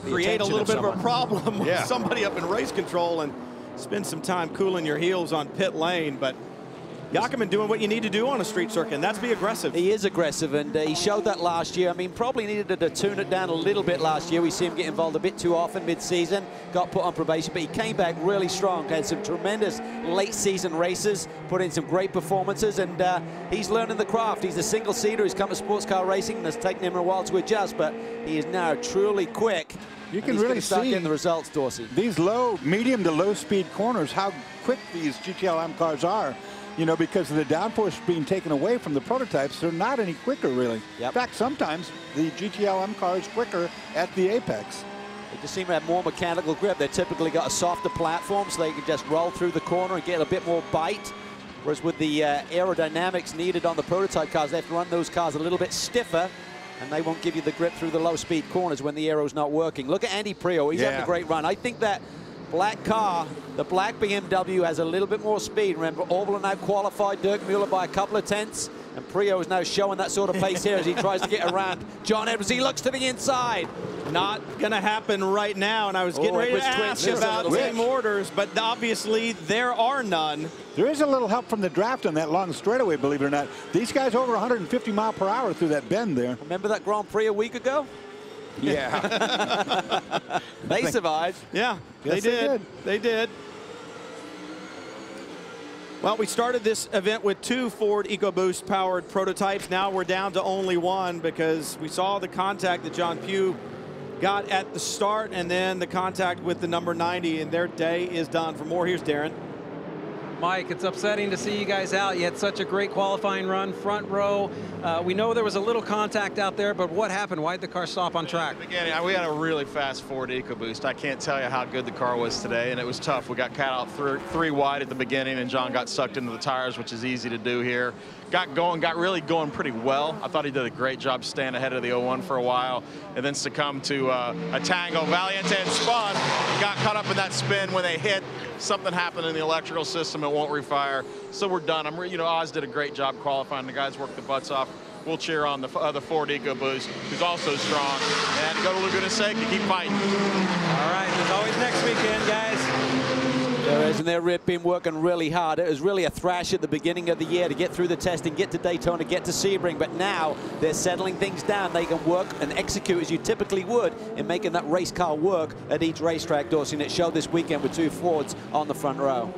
S1: create a little bit of a problem with somebody up in race control and spend some time cooling your heels on pit lane. But Jakob doing what you need to do on a street circuit, and that's be aggressive.
S3: He is aggressive, and he showed that last year. I mean, probably needed to tune it down a little bit last year. We see him get involved a bit too often mid-season, got put on probation, but he came back really strong, had some tremendous late-season races, put in some great performances, and he's learning the craft. He's a single-seater. He's come to sports car racing, and it's taken him a while to adjust, but he is now truly quick.
S4: You can really
S3: start
S4: see
S3: getting the results, Dorsey.
S4: These medium to low-speed corners, how quick these GTLM cars are. You know, because of the downforce being taken away from the prototypes, they're not any quicker, really. In fact, sometimes the GTLM car is quicker at the apex.
S3: They just seem to have more mechanical grip. They've typically got a softer platform, so they can just roll through the corner and get a bit more bite. Whereas with the aerodynamics needed on the prototype cars, they have to run those cars a little bit stiffer, and they won't give you the grip through the low-speed corners when the aero's not working. Look at Andy Prio. He's having a great run. I think that black car, the black BMW, has a little bit more speed. Remember, Orbel now qualified Dirk Mueller by a couple of tenths.
S17: And Prio is now showing that sort of pace here as he tries to get around John Edwards. He looks to the inside.
S1: Not going to happen right now, and I was getting ready to ask about team orders, but obviously there are none.
S4: There is a little help from the draft on that long straightaway, believe it or not. These guys over 150 mile per hour through that bend there.
S17: Remember that Grand Prix a week ago?
S4: Yeah.
S17: They survived.
S1: Yeah,
S4: yes,
S1: they did. They did. Well, we started this event with 2 Ford EcoBoost powered prototypes. Now we're down to only 1 because we saw the contact that John Pugh got at the start and then the contact with the number 90, and their day is done. For more, here's Darren.
S7: Mike, it's upsetting to see you guys out. You had such a great qualifying run, front row. We know there was a little contact out there, but what happened? Why did the car stop on track?
S18: Beginning, we had a really fast Ford EcoBoost. I can't tell you how good the car was today, and it was tough. We got cut out 3 wide at the beginning, and John got sucked into the tires, which is easy to do here. Got really going pretty well. I thought he did a great job staying ahead of the 01 for a while, and then succumbed to a tango. Valiente and spun, got caught up in that spin when they hit. Something happened in the electrical system, it won't refire. So we're done. Oz did a great job qualifying. The guys worked the butts off. We'll cheer on the other Ford EcoBoost, who's also strong. And go to Laguna Seca, keep fighting.
S7: All right, there's always next weekend, guys.
S17: There is, and they've been working really hard. It was really a thrash at the beginning of the year to get through the testing, get to Daytona, get to Sebring, but now they're settling things down. They can work and execute as you typically would in making that race car work at each racetrack, Dorsey, and it showed this weekend with 2 Fords on the front row.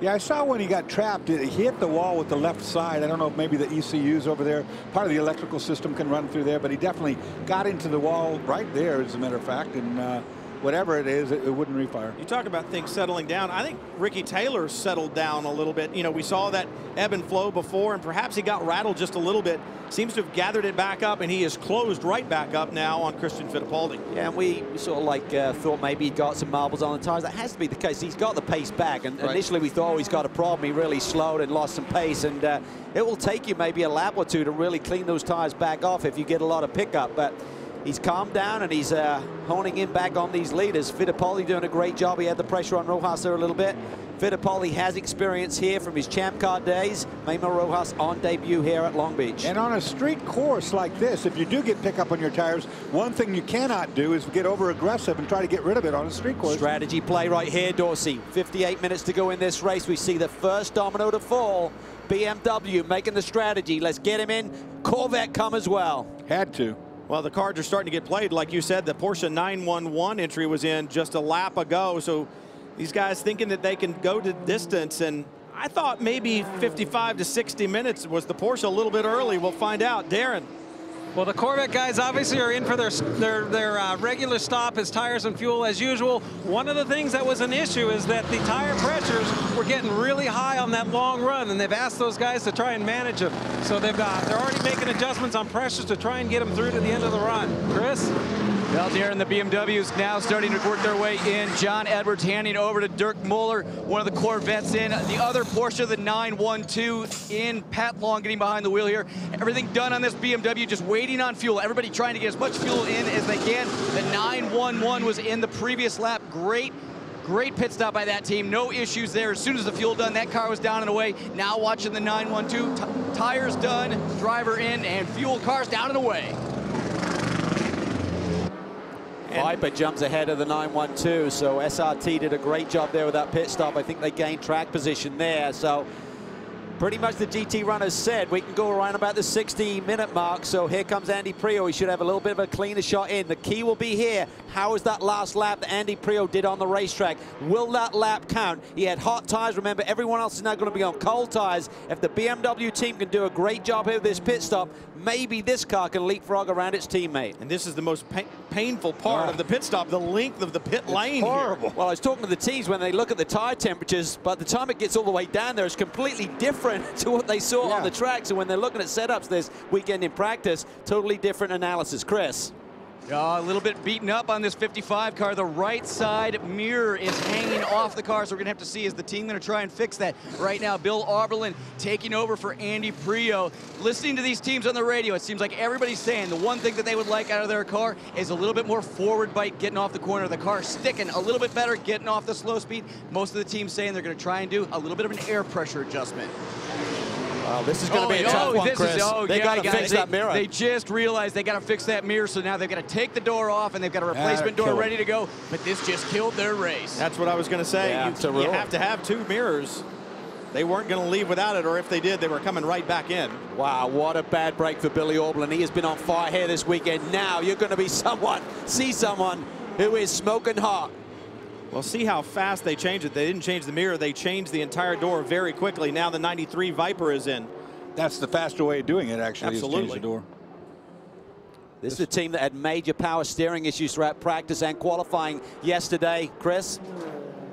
S4: Yeah, I saw when he got trapped, he hit the wall with the left side. I don't know if maybe the ECU's over there. Part of the electrical system can run through there, but he definitely got into the wall right there, as a matter of fact, and whatever it is, it wouldn't refire.
S1: You talk about things settling down. I think Ricky Taylor settled down a little bit. You know, we saw that ebb and flow before, and perhaps he got rattled just a little bit. Seems to have gathered it back up, and he is closed right back up now on Christian Fittipaldi.
S17: Yeah, and we sort of like thought maybe he'd got some marbles on the tires. That has to be the case. He's got the pace back, and initially we thought, oh, he's got a problem. He really slowed and lost some pace, and it will take you maybe a lap or 2 to really clean those tires back off if you get a lot of pickup. But he's calmed down, and he's honing in back on these leaders. Fittipaldi doing a great job. He had the pressure on Rojas there a little bit. Fittipaldi has experience here from his Champ Car days. Manuel Rojas on debut here at Long Beach.
S4: And on a street course like this, if you do get pickup on your tires, one thing you cannot do is get over aggressive and try to get rid of it on a street course.
S17: Strategy play right here, Dorsey. 58 minutes to go in this race. We see the first domino to fall. BMW making the strategy. Let's get him in. Corvette come as well.
S4: Had to.
S1: Well, the cards are starting to get played. Like you said, the Porsche 911 entry was in just a lap ago. So these guys thinking that they can go to distance. And I thought maybe 55 to 60 minutes was the Porsche a little bit early. We'll find out. Darren.
S7: Well, the Corvette guys obviously are in for their regular stop as tires and fuel as usual. One of the things that was an issue is that the tire pressures were getting really high on that long run, and they've asked those guys to try and manage them. So they're already making adjustments on pressures to try and get them through to the end of the run. Chris?
S5: Well, Darren, the BMWs now starting to work their way in. John Edwards handing over to Dirk Muller, one of the Corvettes in. The other Porsche, the 912 in. Pat Long getting behind the wheel here. Everything done on this BMW, just waiting on fuel. Everybody trying to get as much fuel in as they can. The 911 was in the previous lap. Great pit stop by that team. No issues there. As soon as the fuel done, that car was down and away. Now watching the 912. Tires done, driver in, and fuel cars down and away.
S17: Viper jumps ahead of the 912, so SRT did a great job there with that pit stop. I think they gained track position there. So pretty much the GT runners said we can go around about the 60-minute mark. So here comes Andy Prio. He should have a little bit of a cleaner shot in. The key will be here. How is that last lap that Andy Prio did on the racetrack? Will that lap count? He had hot tires. Remember, everyone else is now going to be on cold tires. If the BMW team can do a great job here with this pit stop, maybe this car can leapfrog around its teammate.
S1: And this is the most painful part of the pit stop, the length of the pit lane.
S17: Horrible. Well, I was talking to the teams when they look at the tire temperatures, by the time it gets all the way down there, it's completely different to what they saw on the track. So when they're looking at setups this weekend in practice, totally different analysis. Chris?
S5: A little bit beaten up on this 55 car. The right side mirror is hanging off the car, so we're going to have to see, is the team going to try and fix that? Right now, Bill Auberlin taking over for Andy Prio. Listening to these teams on the radio, it seems like everybody's saying the one thing that they would like out of their car is a little bit more forward bite getting off the corner. The car sticking a little bit better, getting off the slow speed. Most of the teams saying they're going to try and do a little bit of an air pressure adjustment.
S17: This is going to be a tough one, Chris. They got to fix that mirror.
S5: They just realized they got to fix that mirror, so now they've got to take the door off, and they've got a replacement door ready to go. But this just killed their race.
S1: That's what I was going to say.
S17: Yeah,
S1: you have to have 2 mirrors. They weren't going to leave without it, or if they did, they were coming right back in.
S17: Wow, what a bad break for Billy Orblin. He has been on fire here this weekend. Now you're going to be see someone who is smoking hot.
S1: Well, see how fast they changed it. They didn't change the mirror. They changed the entire door very quickly. Now the 93 Viper is in.
S4: That's the faster way of doing it, actually.
S1: Absolutely.
S4: Is change the door.
S17: This is a team that had major power steering issues throughout practice and qualifying yesterday. Chris?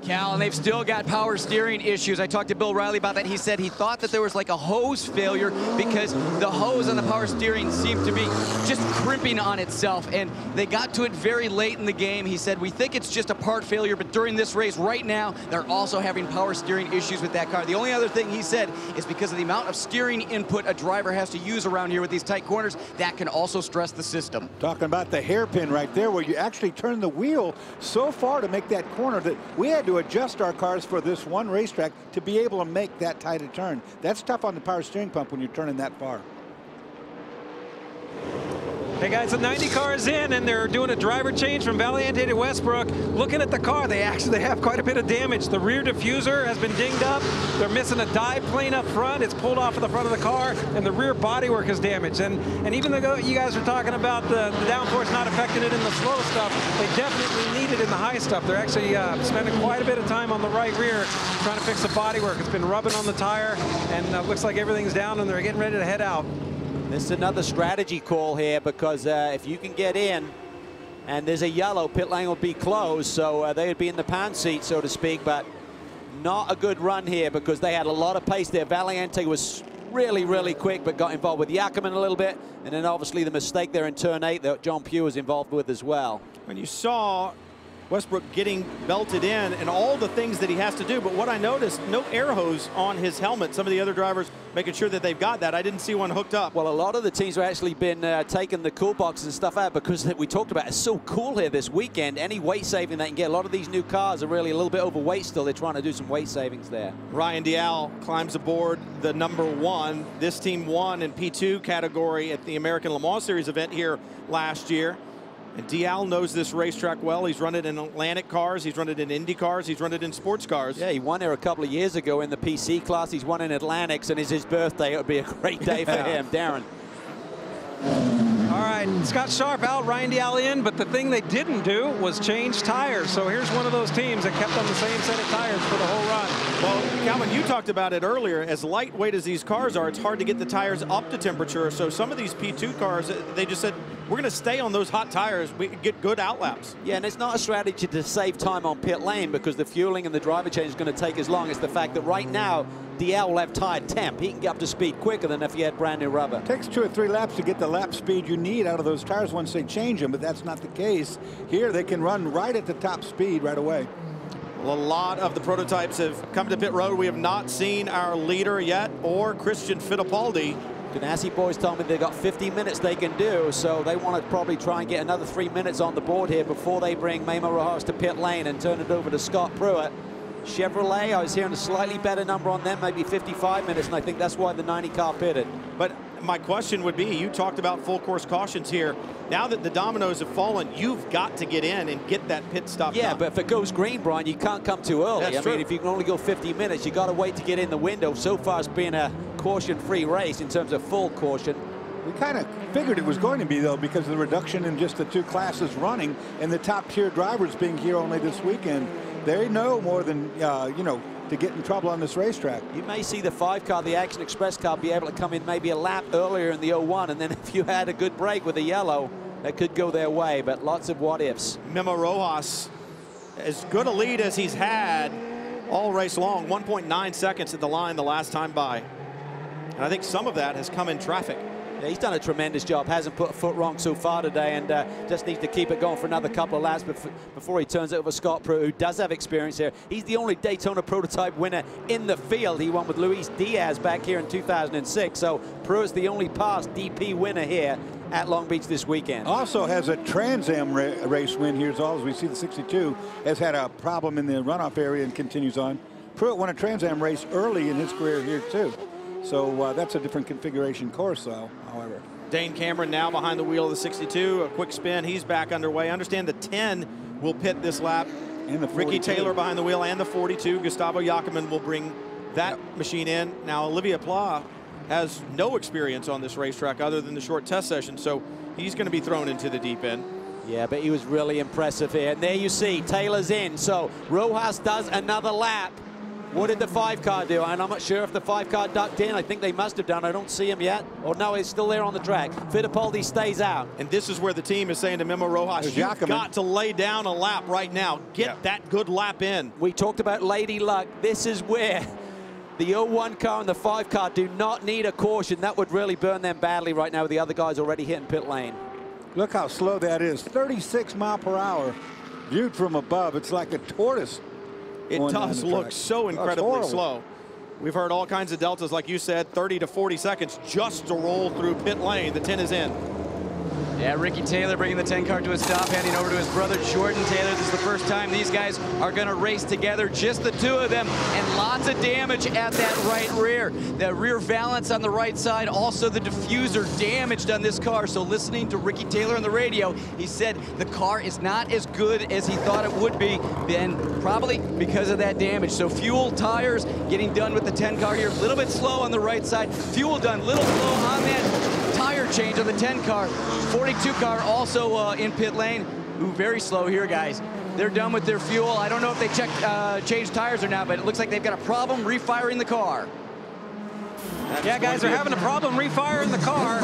S5: Cal, and they've still got power steering issues. I talked to Bill Riley about that. He said he thought that there was like a hose failure because the hose on the power steering seemed to be just crimping on itself, and they got to it very late in the game. He said, we think it's just a part failure, but during this race right now, they're also having power steering issues with that car. The only other thing he said is because of the amount of steering input a driver has to use around here with these tight corners, that can also stress the system.
S4: Talking about the hairpin right there, where you actually turn the wheel so far to make that corner that we had to adjust our cars for this one racetrack to be able to make that tight a turn. That's tough on the power steering pump when you're turning that far.
S7: Hey guys, the 90 car is in, and they're doing a driver change from Valiente to Westbrook. Looking at the car, they actually have quite a bit of damage. The rear diffuser has been dinged up. They're missing a dive plane up front. It's pulled off of the front of the car, and the rear bodywork is damaged. And even though you guys are talking about the downforce not affecting it in the slow stuff, they definitely need it in the high stuff. They're actually spending quite a bit of time on the right rear trying to fix the bodywork. It's been rubbing on the tire, and looks like everything's down, and they're getting ready to head out.
S17: This is another strategy call here, because if you can get in and there's a yellow, pit lane will be closed, so they would be in the pound seat, so to speak, but not a good run here because they had a lot of pace there. Valiente was really, really quick, but got involved with Yakima a little bit, and then obviously the mistake there in turn 8 that John Pugh was involved with as well.
S1: When you saw Westbrook getting belted in and all the things that he has to do, but what I noticed, no air hose on his helmet. Some of the other drivers making sure that they've got that. I didn't see one hooked up.
S17: Well, a lot of the teams have actually been taking the cool boxes and stuff out because we talked about it's so cool here this weekend. Any weight saving they can get. A lot of these new cars are really a little bit overweight still. They're trying to do some weight savings there.
S1: Ryan Dial climbs aboard the #1. This team won in P2 category at the American Le Mans Series event here last year. And Dial knows this racetrack well. He's run it in Atlantic cars. He's run it in Indy cars. He's run it in sports cars.
S17: Yeah, he won there a couple of years ago in the PC class. He's won in Atlantics, and it's his birthday. It would be a great day for him. Darren.
S7: All right, Scott Sharp out, Ryan Dial in, but the thing they didn't do was change tires. So here's one of those teams that kept on the same set of tires for the whole run.
S1: Well, Calvin, you talked about it earlier. As lightweight as these cars are, it's hard to get the tires up to temperature. So some of these P2 cars, they just said, we're going to stay on those hot tires. We can get good outlaps.
S17: Yeah, and it's not a strategy to save time on pit lane because the fueling and the driver change is going to take as long. It's the fact that right now, DL will have tire temp. He can get up to speed quicker than if he had brand new rubber.
S4: It takes 2 or 3 laps to get the lap speed you need out of those tires once they change them, but that's not the case. Here, they can run right at the top speed right away.
S1: Well, a lot of the prototypes have come to pit road. We have not seen our leader yet or Christian Fittipaldi.
S17: Ganassi boys told me they've got 50 minutes they can do, so they want to probably try and get another 3 minutes on the board here before they bring Memo Rojas to pit lane and turn it over to Scott Pruitt. Chevrolet, I was hearing a slightly better number on them, maybe 55 minutes, and I think that's why the 90 car pitted.
S1: But my question would be, you talked about full course cautions here. Now that the dominoes have fallen, you've got to get in and get that pit stop done.
S17: But if it goes green, Brian, you can't come too early.
S1: That's true.
S17: I mean, if you can only go 50 minutes, you got to wait to get in the window. So far, it's been a caution-free race in terms of full caution.
S4: We kind of figured it was going to be, though, because of the reduction in just the 2 classes running and the top-tier drivers being here only this weekend. They know more than, you know, to get in trouble on this racetrack.
S17: You may see the 5 car, the Action Express car, be able to come in maybe a lap earlier in the 01, and then if you had a good break with the yellow, that could go their way, but lots of what-ifs.
S1: Memo Rojas, as good a lead as he's had all race long, 1.9 seconds at the line the last time by. And I think some of that has come in traffic.
S17: Yeah, he's done a tremendous job, hasn't put a foot wrong so far today, and just needs to keep it going for another couple of laps before he turns it over to Scott Pruitt, who does have experience here. He's the only Daytona prototype winner in the field. He won with Luis Diaz back here in 2006, so Pruitt's the only past DP winner here at Long Beach this weekend.
S4: Also has a Trans Am race win here as well. As we see, the 62 has had a problem in the runoff area and continues on. Pruitt won a Trans Am race early in his career here too. So that's a different configuration course, however.
S1: Dane Cameron now behind the wheel of the 62. A quick spin. He's back underway. Understand the 10 will pit this lap.
S4: And the 42.
S1: Ricky Taylor behind the wheel and the 42. Gustavo Jacquemin will bring that machine in. Now, Olivier Pla has no experience on this racetrack other than the short test session, so he's going to be thrown into the deep end.
S17: Yeah, but he was really impressive here. And there you see, Taylor's in. So Rojas does another lap. What did the 5-car do? And I'm not sure if the 5-car ducked in. I think they must have done. I don't see him yet. Or no, he's still there on the track. Fittipaldi stays out.
S1: And this is where the team is saying to Memo Rojas, you've got to lay down a lap right now. Get that good lap in.
S17: We talked about Lady Luck. This is where the 01 car and the 5-car do not need a caution. That would really burn them badly right now with the other guys already hitting pit lane.
S4: Look how slow that is. 36 miles per hour. Viewed from above, it's like a tortoise.
S1: It does look so incredibly slow. We've heard all kinds of deltas, like you said, 30 to 40 seconds just to roll through pit lane. The 10 is in.
S5: Yeah, Ricky Taylor bringing the 10 car to a stop, handing over to his brother Jordan Taylor. This is the first time these guys are going to race together, just the two of them, and lots of damage at that right rear. The rear valance on the right side, also the diffuser damaged on this car. So listening to Ricky Taylor on the radio, he said the car is not as good as he thought it would be, and probably because of that damage. So fuel, tires, getting done with the 10 car here, a little bit slow on the right side. Fuel done, a little slow on that tire change on the 10 car. 42 car also in pit lane. Ooh, very slow here, guys. They're done with their fuel. I don't know if they changed tires or not, but it looks like they've got a problem refiring the car.
S7: Yeah, guys, they're having a problem refiring the car.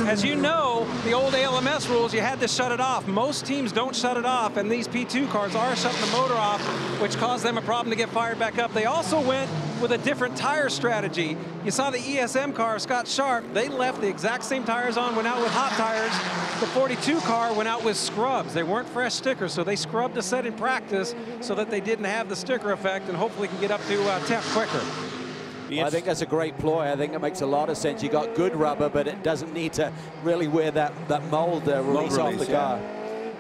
S7: As you know, the old ALMS rules, you had to shut it off. Most teams don't shut it off, and these P2 cars are shutting the motor off, which caused them a problem to get fired back up. They also went with a different tire strategy. You saw the ESM car, Scott Sharp, they left the exact same tires on, went out with hot tires. The 42 car went out with scrubs. They weren't fresh stickers, so they scrubbed the set in practice so that they didn't have the sticker effect and hopefully can get up to temp quicker.
S17: Well, I think that's a great ploy. I think it makes a lot of sense. You got good rubber, but it doesn't need to really wear that mold release off the car.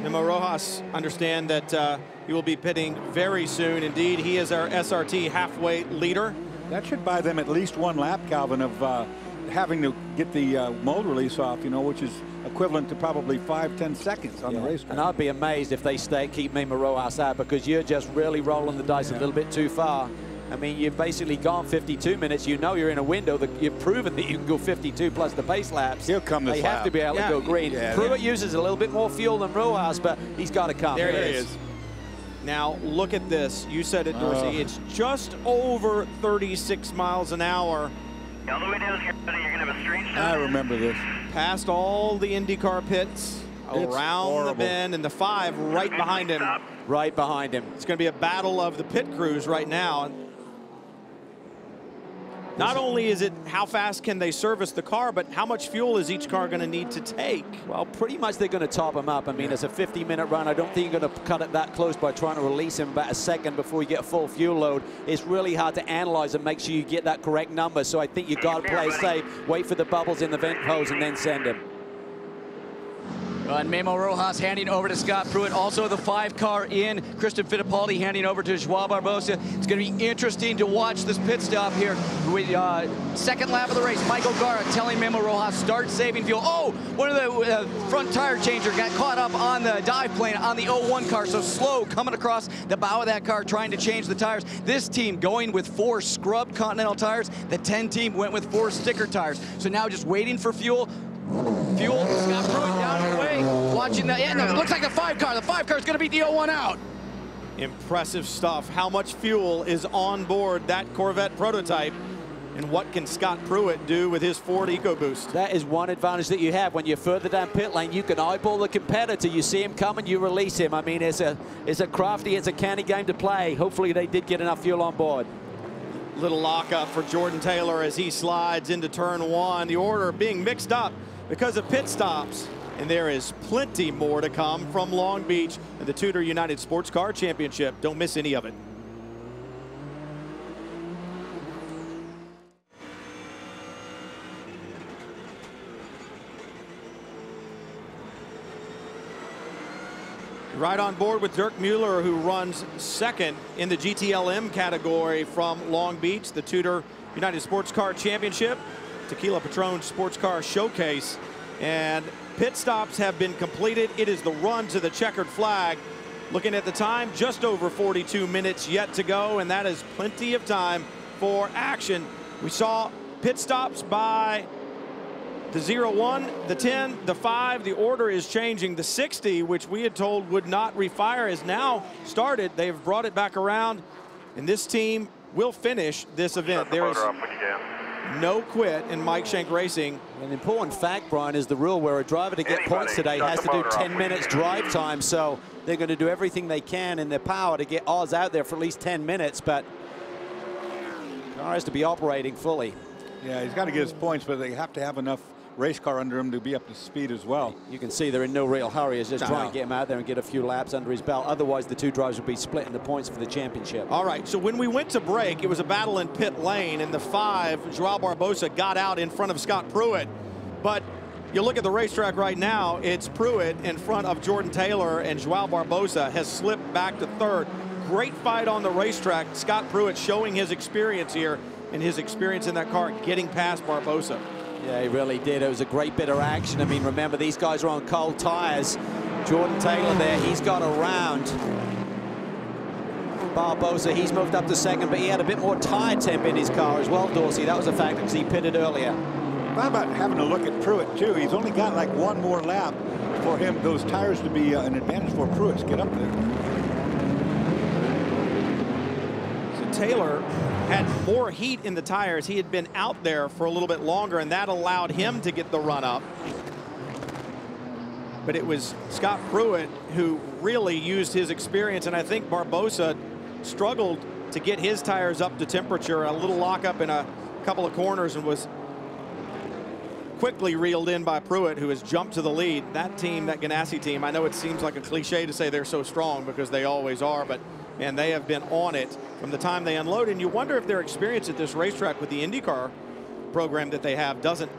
S1: Memo Rojas, understand that he will be pitting very soon. Indeed, he is our SRT halfway leader.
S4: That should buy them at least one lap, Calvin, of having to get the mold release off, you know, which is equivalent to probably 5-10 seconds on the racetrack.
S17: And I'd be amazed if they keep Memo Rojas out, because you're just really rolling the dice a little bit too far. I mean, you've basically gone 52 minutes. You know you're in a window that you've proven that you can go 52 plus the pace laps.
S4: He'll come this
S17: They
S4: lap.
S17: have to be able to go green. Pruitt uses a little bit more fuel than Rojas, but he's got to come.
S1: There he is. Now, look at this. You said it, Dorsey. It's just over 36 miles an hour.
S14: All the way down here, buddy. You're going to have a straight shot.
S4: I remember this.
S1: Past all the IndyCar pits, around the bend, and the 5 right behind him.
S17: Right behind him.
S1: It's going to be a battle of the pit crews right now. Not only is it how fast can they service the car, but how much fuel is each car going to need to take?
S17: Well, pretty much they're going to top him up. I mean, it's a 50-minute run. I don't think you're going to cut it that close by trying to release him about a second before you get a full fuel load. It's really hard to analyze and make sure you get that correct number. So I think you got to play safe, wait for the bubbles in the vent hose, and then send him.
S5: And Memo Rojas handing over to Scott Pruitt. Also the 5 car in. Christian Fittipaldi handing over to Joao Barbosa. It's going to be interesting to watch this pit stop here. Second lap of the race, Michael Gara telling Memo Rojas, start saving fuel. Oh, one of the front tire changer got caught up on the dive plane on the 01 car. So slow coming across the bow of that car trying to change the tires. This team going with 4 scrubbed Continental tires. The 10 team went with 4 sticker tires. So now just waiting for fuel. Scott Pruitt down the way, watching the end. It looks like the 5 car. The 5 car is going to beat the 01 out.
S1: Impressive stuff. How much fuel is on board that Corvette prototype? And what can Scott Pruitt do with his Ford EcoBoost?
S17: That is one advantage that you have. When you're further down pit lane, you can eyeball the competitor. You see him coming, you release him. I mean, it's a crafty, it's a canny game to play. Hopefully they did get enough fuel on board.
S1: Little lockup for Jordan Taylor as he slides into turn 1. The order being mixed up because of pit stops. And there is plenty more to come from Long Beach and the Tudor United Sports Car Championship. Don't miss any of it. Right on board with Dirk Mueller, who runs second in the GTLM category from Long Beach, the Tudor United Sports Car Championship, Tequila Patrón Sports Car Showcase, and pit stops have been completed. It is the run to the checkered flag. Looking at the time, just over 42 minutes yet to go, and that is plenty of time for action. We saw pit stops by the 01, the 10, the 5. The order is changing. The 60, which we had told would not refire, has now started. They've brought it back around, and this team will finish this event. There is no quit in Mike Shank Racing.
S17: An important fact, Brian, is the rule where a driver to get points today has to do 10 minutes drive time. So they're going to do everything they can in their power to get Oz out there for at least 10 minutes. But the car has to be operating fully.
S4: Yeah, he's got to get his points, but they have to have enough race car under him to be up to speed as well.
S17: You can see they're in no real hurry. It's just trying to get him out there and get a few laps under his belt. Otherwise, the two drivers would be splitting the points for the championship.
S1: All right, so when we went to break, it was a battle in pit lane, and the 5, Joao Barbosa, got out in front of Scott Pruitt. But you look at the racetrack right now, it's Pruitt in front of Jordan Taylor, and Joao Barbosa has slipped back to 3rd. Great fight on the racetrack. Scott Pruitt showing his experience here and his experience in that car, getting past Barbosa.
S17: Yeah, he really did. It was a great bit of action. I mean, remember, these guys are on cold tires. Jordan Taylor there, he's got around Barbosa. He's moved up to 2nd, but he had a bit more tire temp in his car as well, Dorsey. That was a factor because he pitted earlier.
S4: How about having a look at Pruitt, too? He's only got like one more lap for him, those tires to be an advantage for Pruitt to get up there.
S1: So Taylor had more heat in the tires. He had been out there for a little bit longer, and that allowed him to get the run up. But it was Scott Pruitt who really used his experience, and I think Barbosa struggled to get his tires up to temperature. A little lockup in a couple of corners and was quickly reeled in by Pruitt, who has jumped to the lead. That team, that Ganassi team, I know it seems like a cliche to say they're so strong because they always are, but man, they have been on it from the time they unload. And you wonder if their experience at this racetrack with the IndyCar program that they have doesn't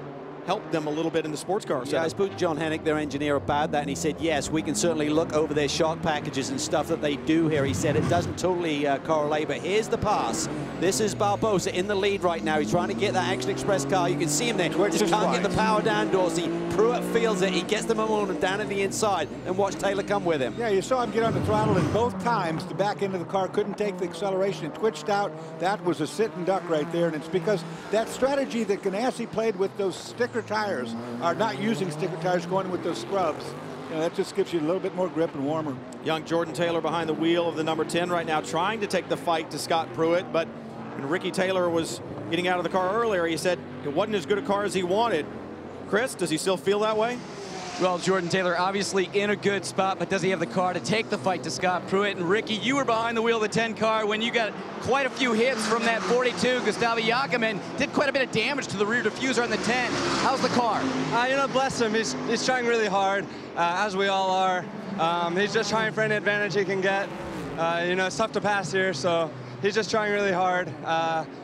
S1: help them a little bit in the sports car.
S17: Yeah, I spoke to John Hennick, their engineer, about that, and he said, yes, we can certainly look over their shock packages and stuff that they do here. He said it doesn't totally correlate, but here's the pass. This is Barbosa in the lead right now. He's trying to get that Action Express car. You can see him there. Just can't get the power down, Dorsey. Pruitt feels it. He gets the momentum down at the inside, and watch Taylor come with him.
S4: Yeah, you saw him get on the throttle, and both times the back end of the car couldn't take the acceleration. It twitched out. That was a sit and duck right there, and it's because that strategy that Ganassi played with those sticker tires are not using sticker tires, going with those scrubs. You know, that just gives you a little bit more grip and warmer.
S1: Young Jordan Taylor behind the wheel of the number 10 right now, trying to take the fight to Scott Pruitt, but when Ricky Taylor was getting out of the car earlier, he said it wasn't as good a car as he wanted. Chris, does he still feel that way?
S5: Well, Jordan Taylor obviously in a good spot, but does he have the car to take the fight to Scott Pruitt? And Ricky, you were behind the wheel of the 10 car when you got quite a few hits from that 42. Gustavo Jacquemin did quite a bit of damage to the rear diffuser on the 10. How's the car?
S19: You know, bless him. He's trying really hard, as we all are. He's just trying for any advantage he can get. You know, it's tough to pass here, so he's just trying really hard.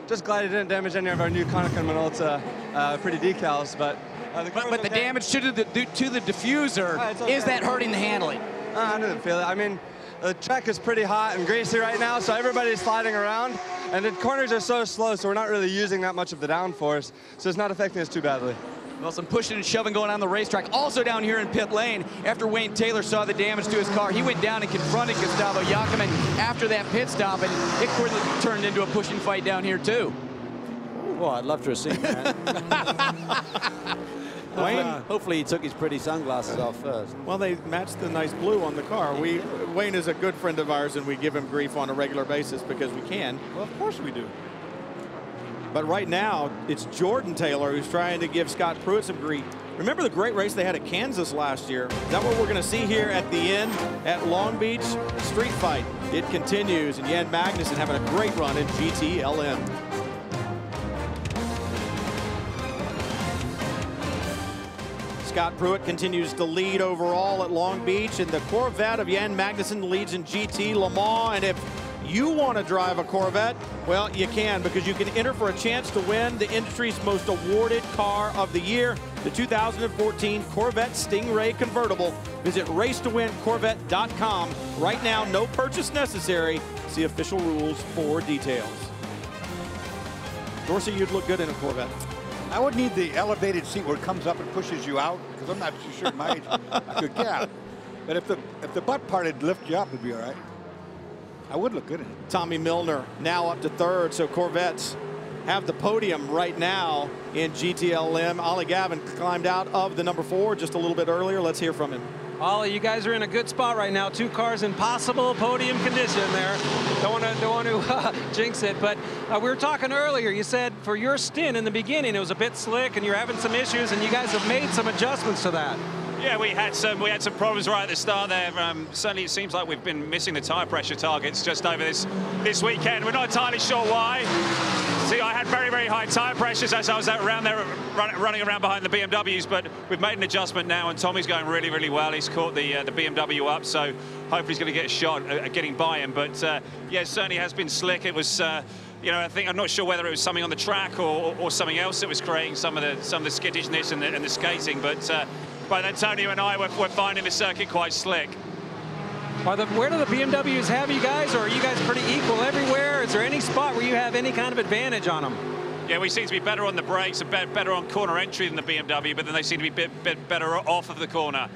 S19: Just glad he didn't damage any of our new Konica Minolta pretty decals, but
S5: the damage to the diffuser, is that hurting the handling?
S19: I didn't feel it. I mean, the track is pretty hot and greasy right now, so everybody's sliding around, and the corners are so slow, so we're not really using that much of the downforce, so it's not affecting us too badly.
S5: Well, some pushing and shoving going on the racetrack. Also down here in pit lane, after Wayne Taylor saw the damage to his car, he went down and confronted Gustavo Jacquemin after that pit stop, and it quickly turned into a pushing fight down here, too.
S17: Well, I'd love to have seen that. Wayne, hopefully he took his pretty sunglasses off first.
S1: Well, they matched the nice blue on the car. Wayne is a good friend of ours, and we give him grief on a regular basis because we can.
S4: Well, of course we do.
S1: But right now, it's Jordan Taylor who's trying to give Scott Pruitt some grief. Remember the great race they had at Kansas last year? Is that what we're going to see here at the end at Long Beach? Street fight. It continues, and Jan Magnussen having a great run in GTLM. Scott Pruitt continues to lead overall at Long Beach, and the Corvette of Jan Magnussen leads in GT Le Mans. And if you want to drive a Corvette, well, you can, because you can enter for a chance to win the industry's most awarded car of the year, the 2014 Corvette Stingray Convertible. Visit racetowincorvette.com right now. No purchase necessary. See official rules for details. Dorsey, you'd look good in a Corvette.
S4: I would need the elevated seat where it comes up and pushes you out, because I'm not too sure at my age I could get out. But if the butt part would lift you up, it'd be all right. I would look good in it.
S1: Tommy Milner now up to third, so Corvettes have the podium right now in GTLM. Ollie Gavin climbed out of the number 4 just a little bit earlier. Let's hear from him.
S7: Ollie, you guys are in a good spot right now. 2 cars in possible podium condition there. Don't want to jinx it, but we were talking earlier. You said for your stint in the beginning, it was a bit slick and you're having some issues, and you guys have made some adjustments to that.
S20: Yeah, we had some problems right at the start there. Certainly, it seems like we've been missing the tyre pressure targets just over this weekend. We're not entirely sure why. See, I had very, very high tyre pressures as I was around there running around behind the BMWs, but we've made an adjustment now, and Tommy's going really, really well. He's caught the BMW up, so hopefully he's going to get a shot at getting by him. But yeah, it certainly has been slick. It was. You know, I'm not sure whether it was something on the track or something else that was creating some of the skittishness and the skating, but then Tony and I were finding the circuit quite slick.
S7: Where do the BMWs have you guys, or are you guys pretty equal everywhere? Is there any spot where you have any kind of advantage on them?
S20: Yeah, we seem to be better on the brakes and better on corner entry than the BMW, but then they seem to be a bit better off of the corner.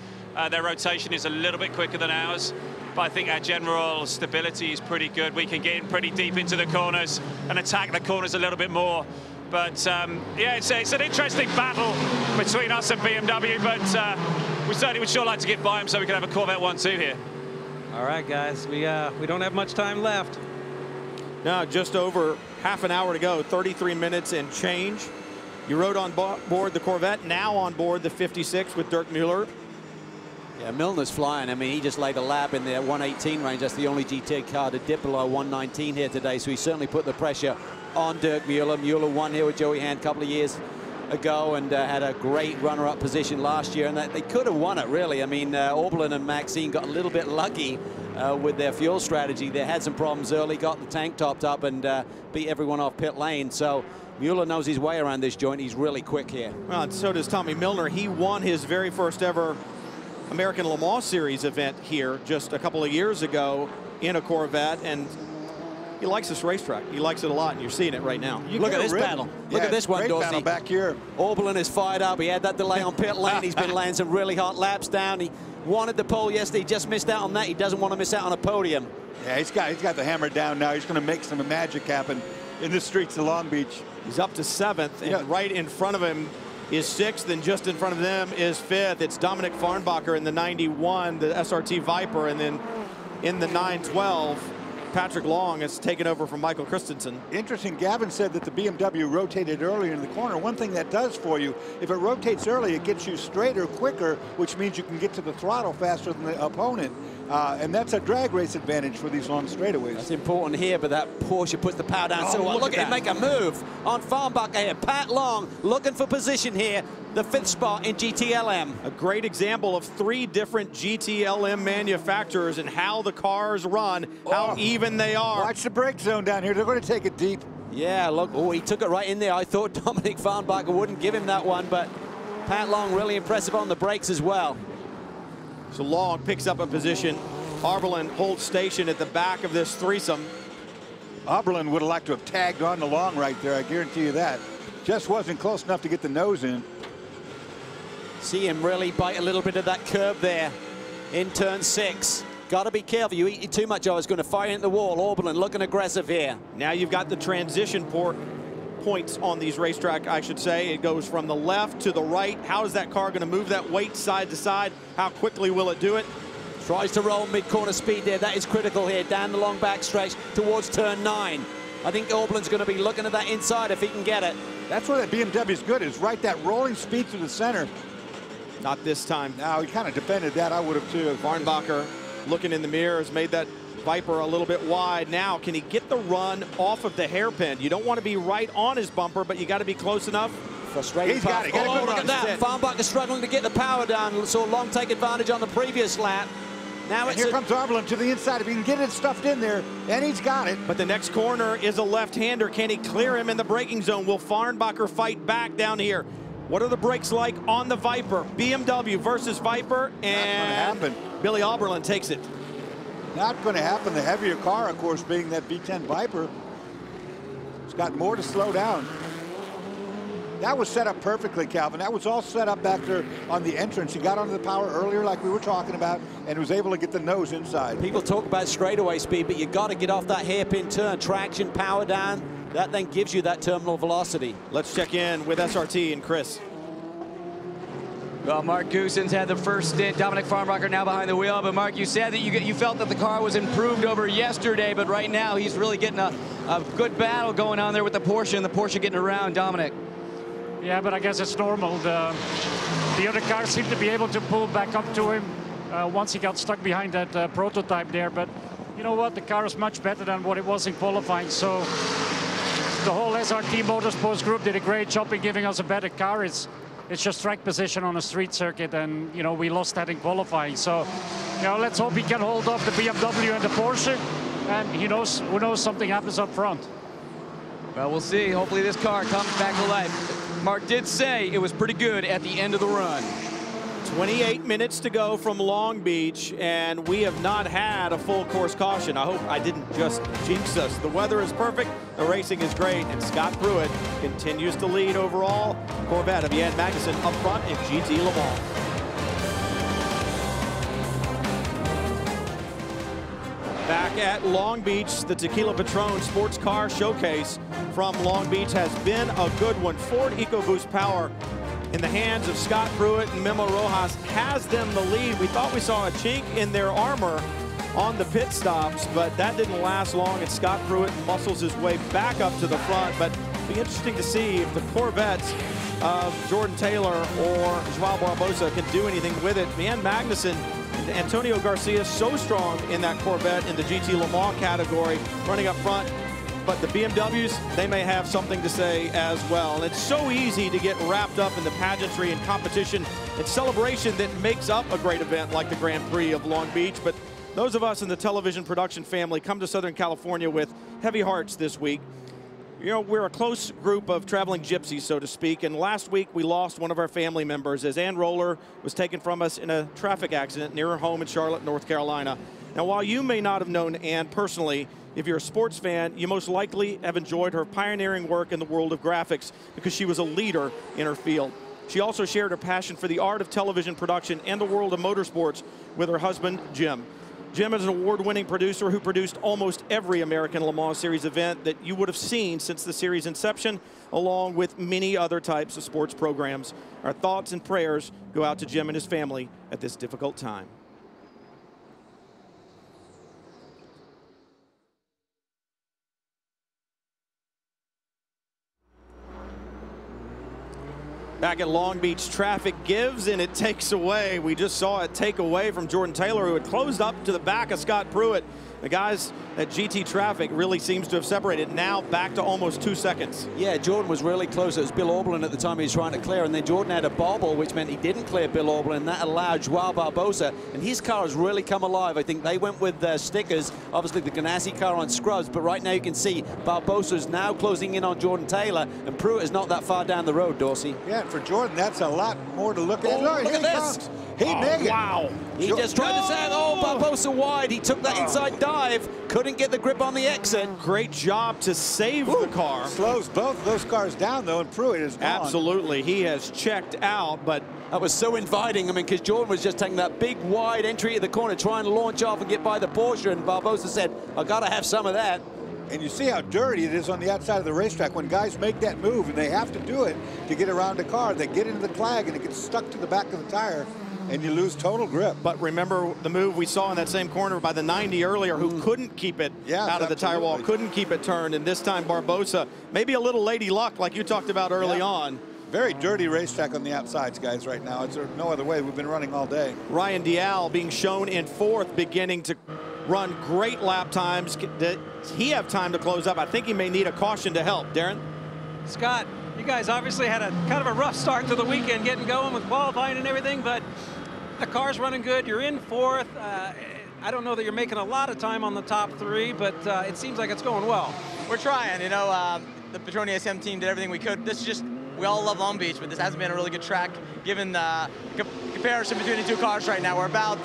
S20: Their rotation is a little bit quicker than ours, but I think our general stability is pretty good. We can get in pretty deep into the corners and attack the corners a little bit more. But yeah, it's an interesting battle between us and BMW, but we certainly would sure like to get by them so we can have a Corvette 1-2 here.
S7: All right, guys, we don't have much time left.
S1: Now, just over half an hour to go, 33 minutes and change. You rode on board the Corvette, now on board the 56 with Dirk Mueller.
S17: Yeah, Milner's flying. I mean, he just laid a lap in the 118 range. That's the only GT car to dip below 119 here today, so he certainly put the pressure on Dirk Mueller. Mueller won here with Joey Hand a couple of years ago and had a great runner-up position last year, and they could have won it, really. I mean, Oberlin and Maxine got a little bit lucky with their fuel strategy. They had some problems early, got the tank topped up, and beat everyone off pit lane. So Mueller knows his way around this joint. He's really quick here.
S1: Well, and so does Tommy Milner. He won his very first ever American Le Mans Series event here just a couple of years ago in a Corvette, and he likes this racetrack. He likes it a lot, and you're seeing it right now.
S17: Look at this battle. Look at this one, Dorsey.
S4: Back here.
S17: Oberlin is fired up. He had that delay on pit lane. He's been laying some really hot laps down. He wanted the pole yesterday. He just missed out on that. He doesn't want to miss out on a podium.
S4: Yeah, he's got the hammer down now. He's going to make some magic happen in the streets of Long Beach.
S1: He's up to 7th, and right in front of him is 6th, and just in front of them is 5th. It's Dominic Farnbacher in the 91, the SRT Viper, and then in the 912, Patrick Long has taken over from Michael Christensen.
S4: Interesting, Gavin said that the BMW rotated earlier in the corner. One thing that does for you, if it rotates early, it gets you straighter quicker, which means you can get to the throttle faster than the opponent. And that's a drag race advantage for these long straightaways.
S17: That's important here, but that Porsche puts the power down. So look at him make a move on Farnbacher here. Pat Long looking for position here. The 5th spot in GTLM.
S1: A great example of 3 different GTLM manufacturers and how the cars run, how even they are.
S4: Watch the brake zone down here. They're going to take it deep.
S17: Yeah, look. Oh, he took it right in there. I thought Dominic Farnbacher wouldn't give him that one, but Pat Long really impressive on the brakes as well.
S1: So Long picks up a position. Oberlin holds station at the back of this threesome.
S4: Oberlin would have liked to have tagged on the Long right there, I guarantee you that. Just wasn't close enough to get the nose in.
S17: See him really bite a little bit of that curb there in turn 6. Got to be careful. You eat too much, it's going to fire into the wall. Oberlin looking aggressive here.
S1: Now you've got the transition points on these racetrack, I should say. It goes from the left to the right. How is that car going to move that weight side to side? How quickly will it do it?
S17: Tries to roll mid-corner speed there. That is critical here. Down the long back stretch towards turn 9. I think Oberlin's going to be looking at that inside if he can get it.
S4: That's where that BMW is good, is right that rolling speed through the center.
S1: Not this time.
S4: Now, he kind of defended that. I would have too.
S1: Farnbacher looking in the mirrors, made that Viper a little bit wide. Now, can he get the run off of the hairpin? You don't want to be right on his bumper, but you got to be close enough.
S17: Frustrating.
S4: He's got it.
S17: Oh, look at that. Farnbacher struggling to get the power down. Saw Long take advantage on the previous lap. Now
S4: and here comes Oberlin to the inside. If he can get it stuffed in there, and he's got it.
S1: But the next corner is a left-hander. Can he clear him in the braking zone? Will Farnbacher fight back down here? What are the brakes like on the Viper? BMW versus Viper, and Billy Oberlin takes it.
S4: Not going to happen. The heavier car, of course, being that V10 Viper. He's got more to slow down. That was set up perfectly, Calvin. That was all set up back there on the entrance. He got onto the power earlier like we were talking about and was able to get the nose inside.
S17: People talk about straightaway speed, but you got to get off that hairpin turn. Traction, power down. That then gives you that terminal velocity.
S1: Let's check in with SRT and Chris.
S5: Well, Mark Goossens had the first stint. Dominic Farnbacher now behind the wheel. But Mark, you said that you felt that the car was improved over yesterday, but right now he's really getting a good battle going on there with the Porsche, and the Porsche getting around Dominic.
S6: Yeah, but I guess it's normal. The other cars seem to be able to pull back up to him once he got stuck behind that prototype there. But you know what? The car is much better than what it was in qualifying. So the whole SRT Motorsports group did a great job in giving us a better car. It's just track position on a street circuit, and you know we lost that in qualifying. So you know, let's hope he can hold off the BMW and the Porsche, and who knows, something happens up front.
S5: Well, we'll see. Hopefully this car comes back to life. Mark did say it was pretty good at the end of the run.
S1: 28 minutes to go from Long Beach, and we have not had a full course caution. I hope I didn't just jinx us. The weather is perfect, the racing is great, and Scott Pruitt continues to lead overall. Corvette of Jan Magnussen up front in GT Le Mans. Back at Long Beach, the Tequila Patrón sports car showcase from Long Beach has been a good one. Ford EcoBoost power in the hands of Scott Pruitt and Memo Rojas has them the lead. We thought we saw a chink in their armor on the pit stops, but that didn't last long, and Scott Pruitt muscles his way back up to the front. But it'll be interesting to see if the Corvettes of Jordan Taylor or Joao Barbosa can do anything with it. Jan Magnussen and Antonio Garcia so strong in that Corvette in the GT Le Mans category, running up front. But the BMWs, they may have something to say as well. And it's so easy to get wrapped up in the pageantry and competition and celebration that makes up a great event like the Grand Prix of Long Beach. But those of us in the television production family come to Southern California with heavy hearts this week. You know, we're a close group of traveling gypsies, so to speak, and last week we lost one of our family members as Ann Roller was taken from us in a traffic accident near her home in Charlotte, North Carolina. Now, while you may not have known Ann personally, if you're a sports fan, you most likely have enjoyed her pioneering work in the world of graphics because she was a leader in her field. She also shared her passion for the art of television production and the world of motorsports with her husband, Jim. Jim is an award-winning producer who produced almost every American Le Mans Series event that you would have seen since the series' inception, along with many other types of sports programs. Our thoughts and prayers go out to Jim and his family at this difficult time. Back at Long Beach, traffic gives and it takes away. We just saw it take away from Jordan Taylor, who had closed up to the back of Scott Pruitt. The guys at GT Traffic really seems to have separated. Now back to almost 2 seconds.
S17: Yeah, Jordan was really close. It was Bill Auberlen at the time he was trying to clear, and then Jordan had a bobble, which meant he didn't clear Bill Auberlen, and that allowed Joao Barbosa, and his car has really come alive. I think they went with their stickers, obviously the Ganassi car on scrubs, but right now you can see Barbosa is now closing in on Jordan Taylor, and Pruitt is not that far down the road, Dorsey.
S4: Yeah, and for Jordan, that's a lot more to look at.
S17: Oh, look at this.
S1: Wow.
S17: He just tried to say, oh, Barbosa wide. He took that inside dive, couldn't get the grip on the exit.
S1: Great job to save the car.
S4: Slows both of those cars down, though, and Pruitt is gone.
S1: Absolutely. He has checked out, but
S17: that was so inviting. I mean, because Jordan was just taking that big, wide entry to the corner, trying to launch off and get by the Porsche, and Barbosa said, I got to have some of that.
S4: And you see how dirty it is on the outside of the racetrack. When guys make that move, and they have to do it to get around the car, they get into the clag, and it gets stuck to the back of the tire, and you lose total grip.
S1: But remember the move we saw in that same corner by the 90 earlier, who couldn't keep it out of the tire wall, couldn't keep it turned, and this time Barbosa, maybe a little lady luck like you talked about early on.
S4: Very dirty racetrack on the outsides, guys, right now. There's no other way. We've been running all day.
S1: Ryan Dial being shown in fourth, beginning to run great lap times. Does he have time to close up? I think he may need a caution to help. Darren?
S7: Scott, you guys obviously had a kind of a rough start to the weekend getting going with qualifying and everything, but the car's running good. You're in fourth. I don't know that you're making a lot of time on the top three, but it seems like it's going well.
S16: We're trying, you know, the Patrón ESM team did everything we could. This is just, we all love Long Beach, but this hasn't been a really good track given the comparison between the two cars right now. We're about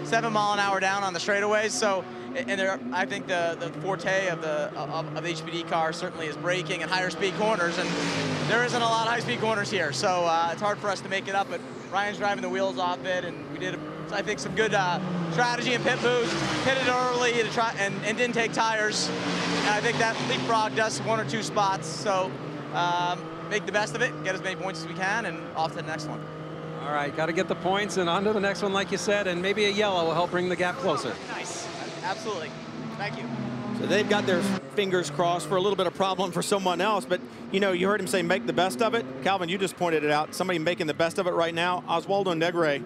S16: 7 mile an hour down on the straightaways, so and I think the forte of the HPD car certainly is braking and higher speed corners, and there isn't a lot of high speed corners here, so it's hard for us to make it up. But Ryan's driving the wheels off it, and we did, I think, some good strategy and pit moves. Hit it early to try and didn't take tires, and I think that leapfrogged us 1 or 2 spots. So make the best of it, get as many points as we can, and off to the next one.
S7: All right, got to get the points and on to the next one, like you said, and maybe a yellow will help bring the gap closer.
S16: Nice, absolutely. Thank you.
S1: So they've got their fingers crossed for a little bit of problem for someone else, but you know, you heard him say make the best of it. Calvin, you just pointed it out. Somebody making the best of it right now. Oswaldo Negre,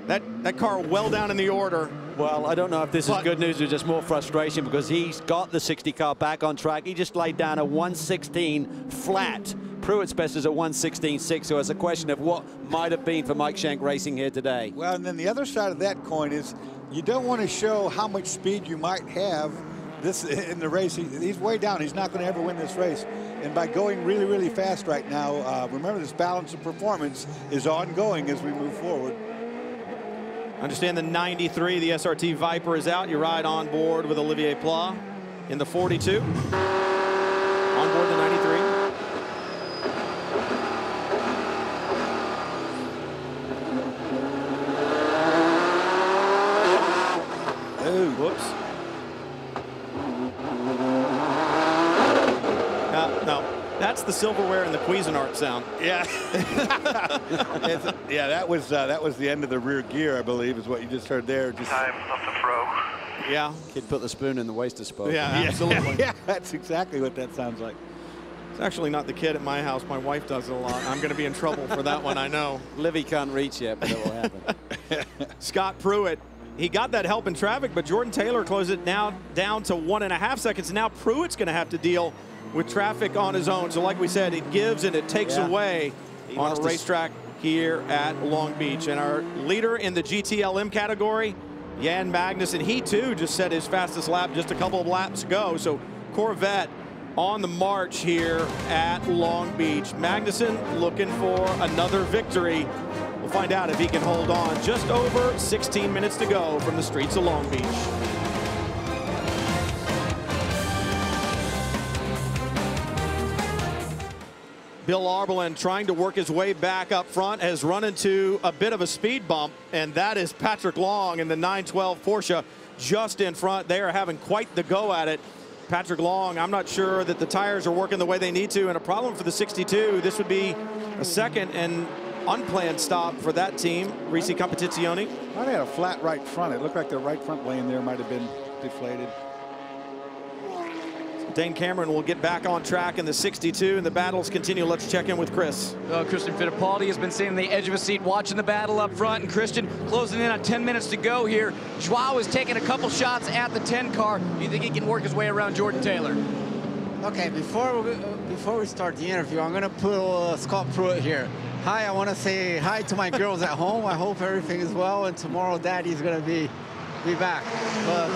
S1: that car well down in the order.
S17: Well, I don't know if this is good news or just more frustration, because he's got the 60 car back on track. He just laid down a 116 flat. Pruitt's best is a 116.6, so it's a question of what might have been for Mike Shank Racing here today.
S4: Well, and then the other side of that coin is you don't want to show how much speed you might have this in the race. He's way down. He's not going to ever win this race. And by going really, really fast right now, remember, this balance of performance is ongoing as we move forward.
S1: Understand the 93, the SRT Viper is out. You ride on board with Olivier Pla in the 42. On board the 93.
S4: Oh,
S1: whoops. No, that's the silverware and the Cuisinart sound.
S4: Yeah. Yeah, that was the end of the rear gear, I believe, is what you just heard there. Just
S14: Time of the throw.
S1: Yeah.
S17: Kid put the spoon in the waste disposal.
S1: Yeah, absolutely.
S4: Yeah, that's exactly what that sounds like.
S1: It's actually not the kid at my house. My wife does it a lot. I'm going to be in trouble for that one, I know.
S17: Livy can't reach yet, but it will happen.
S1: Scott Pruitt, he got that help in traffic, but Jordan Taylor closed it now down to 1.5 seconds. Now Pruitt's going to have to deal with traffic on his own. So like we said, it gives and it takes away on a racetrack here at Long Beach. And our leader in the GTLM category, Jan Magnussen, he too just set his fastest lap just a couple of laps ago. So Corvette on the march here at Long Beach. Magnussen looking for another victory. We'll find out if he can hold on. Just over 16 minutes to go from the streets of Long Beach. Bill Arbelin trying to work his way back up front, has run into a bit of a speed bump, and that is Patrick Long in the 912 Porsche just in front. They are having quite the go at it. Patrick Long, I'm not sure that the tires are working the way they need to, and a problem for the 62. This would be a second and unplanned stop for that team. Risi Competizione.
S4: I had a flat right front. It looked like the right front lane there might have been deflated.
S1: Dane Cameron will get back on track in the 62, and the battles continue. Let's check in with Chris.
S5: Christian Fittipaldi has been sitting on the edge of a seat watching the battle up front, and Christian closing in on 10 minutes to go here. Joao is taking a couple shots at the 10 car. Do you think he can work his way around Jordan Taylor?
S21: Okay, before we start the interview, I'm going to put Scott Pruitt here. Hi, I want to say hi to my girls at home. I hope everything is well, and tomorrow Daddy's going to be back. But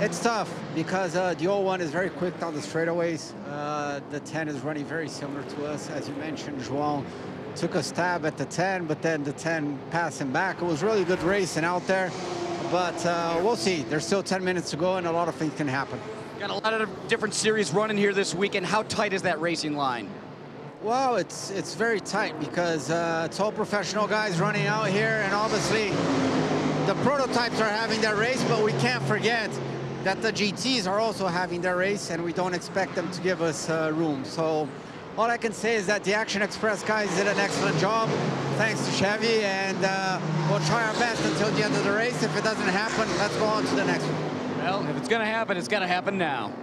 S21: it's tough because the old one is very quick down the straightaways. The 10 is running very similar to us. As you mentioned, João took a stab at the 10, but then the 10 passed him back. It was really good racing out there, but we'll see. There's still 10 minutes to go, and a lot of things can happen.
S5: Got a lot of different series running here this weekend. How tight is that racing line?
S21: Well, it's very tight because it's all professional guys running out here, and obviously the prototypes are having their race, but we can't forget that the GTs are also having their race, and we don't expect them to give us room. So all I can say is that the Action Express guys did an excellent job, thanks to Chevy, and we'll try our best until the end of the race. If it doesn't happen, let's go on to the next one.
S5: Well, if it's going to happen, it's got to happen now.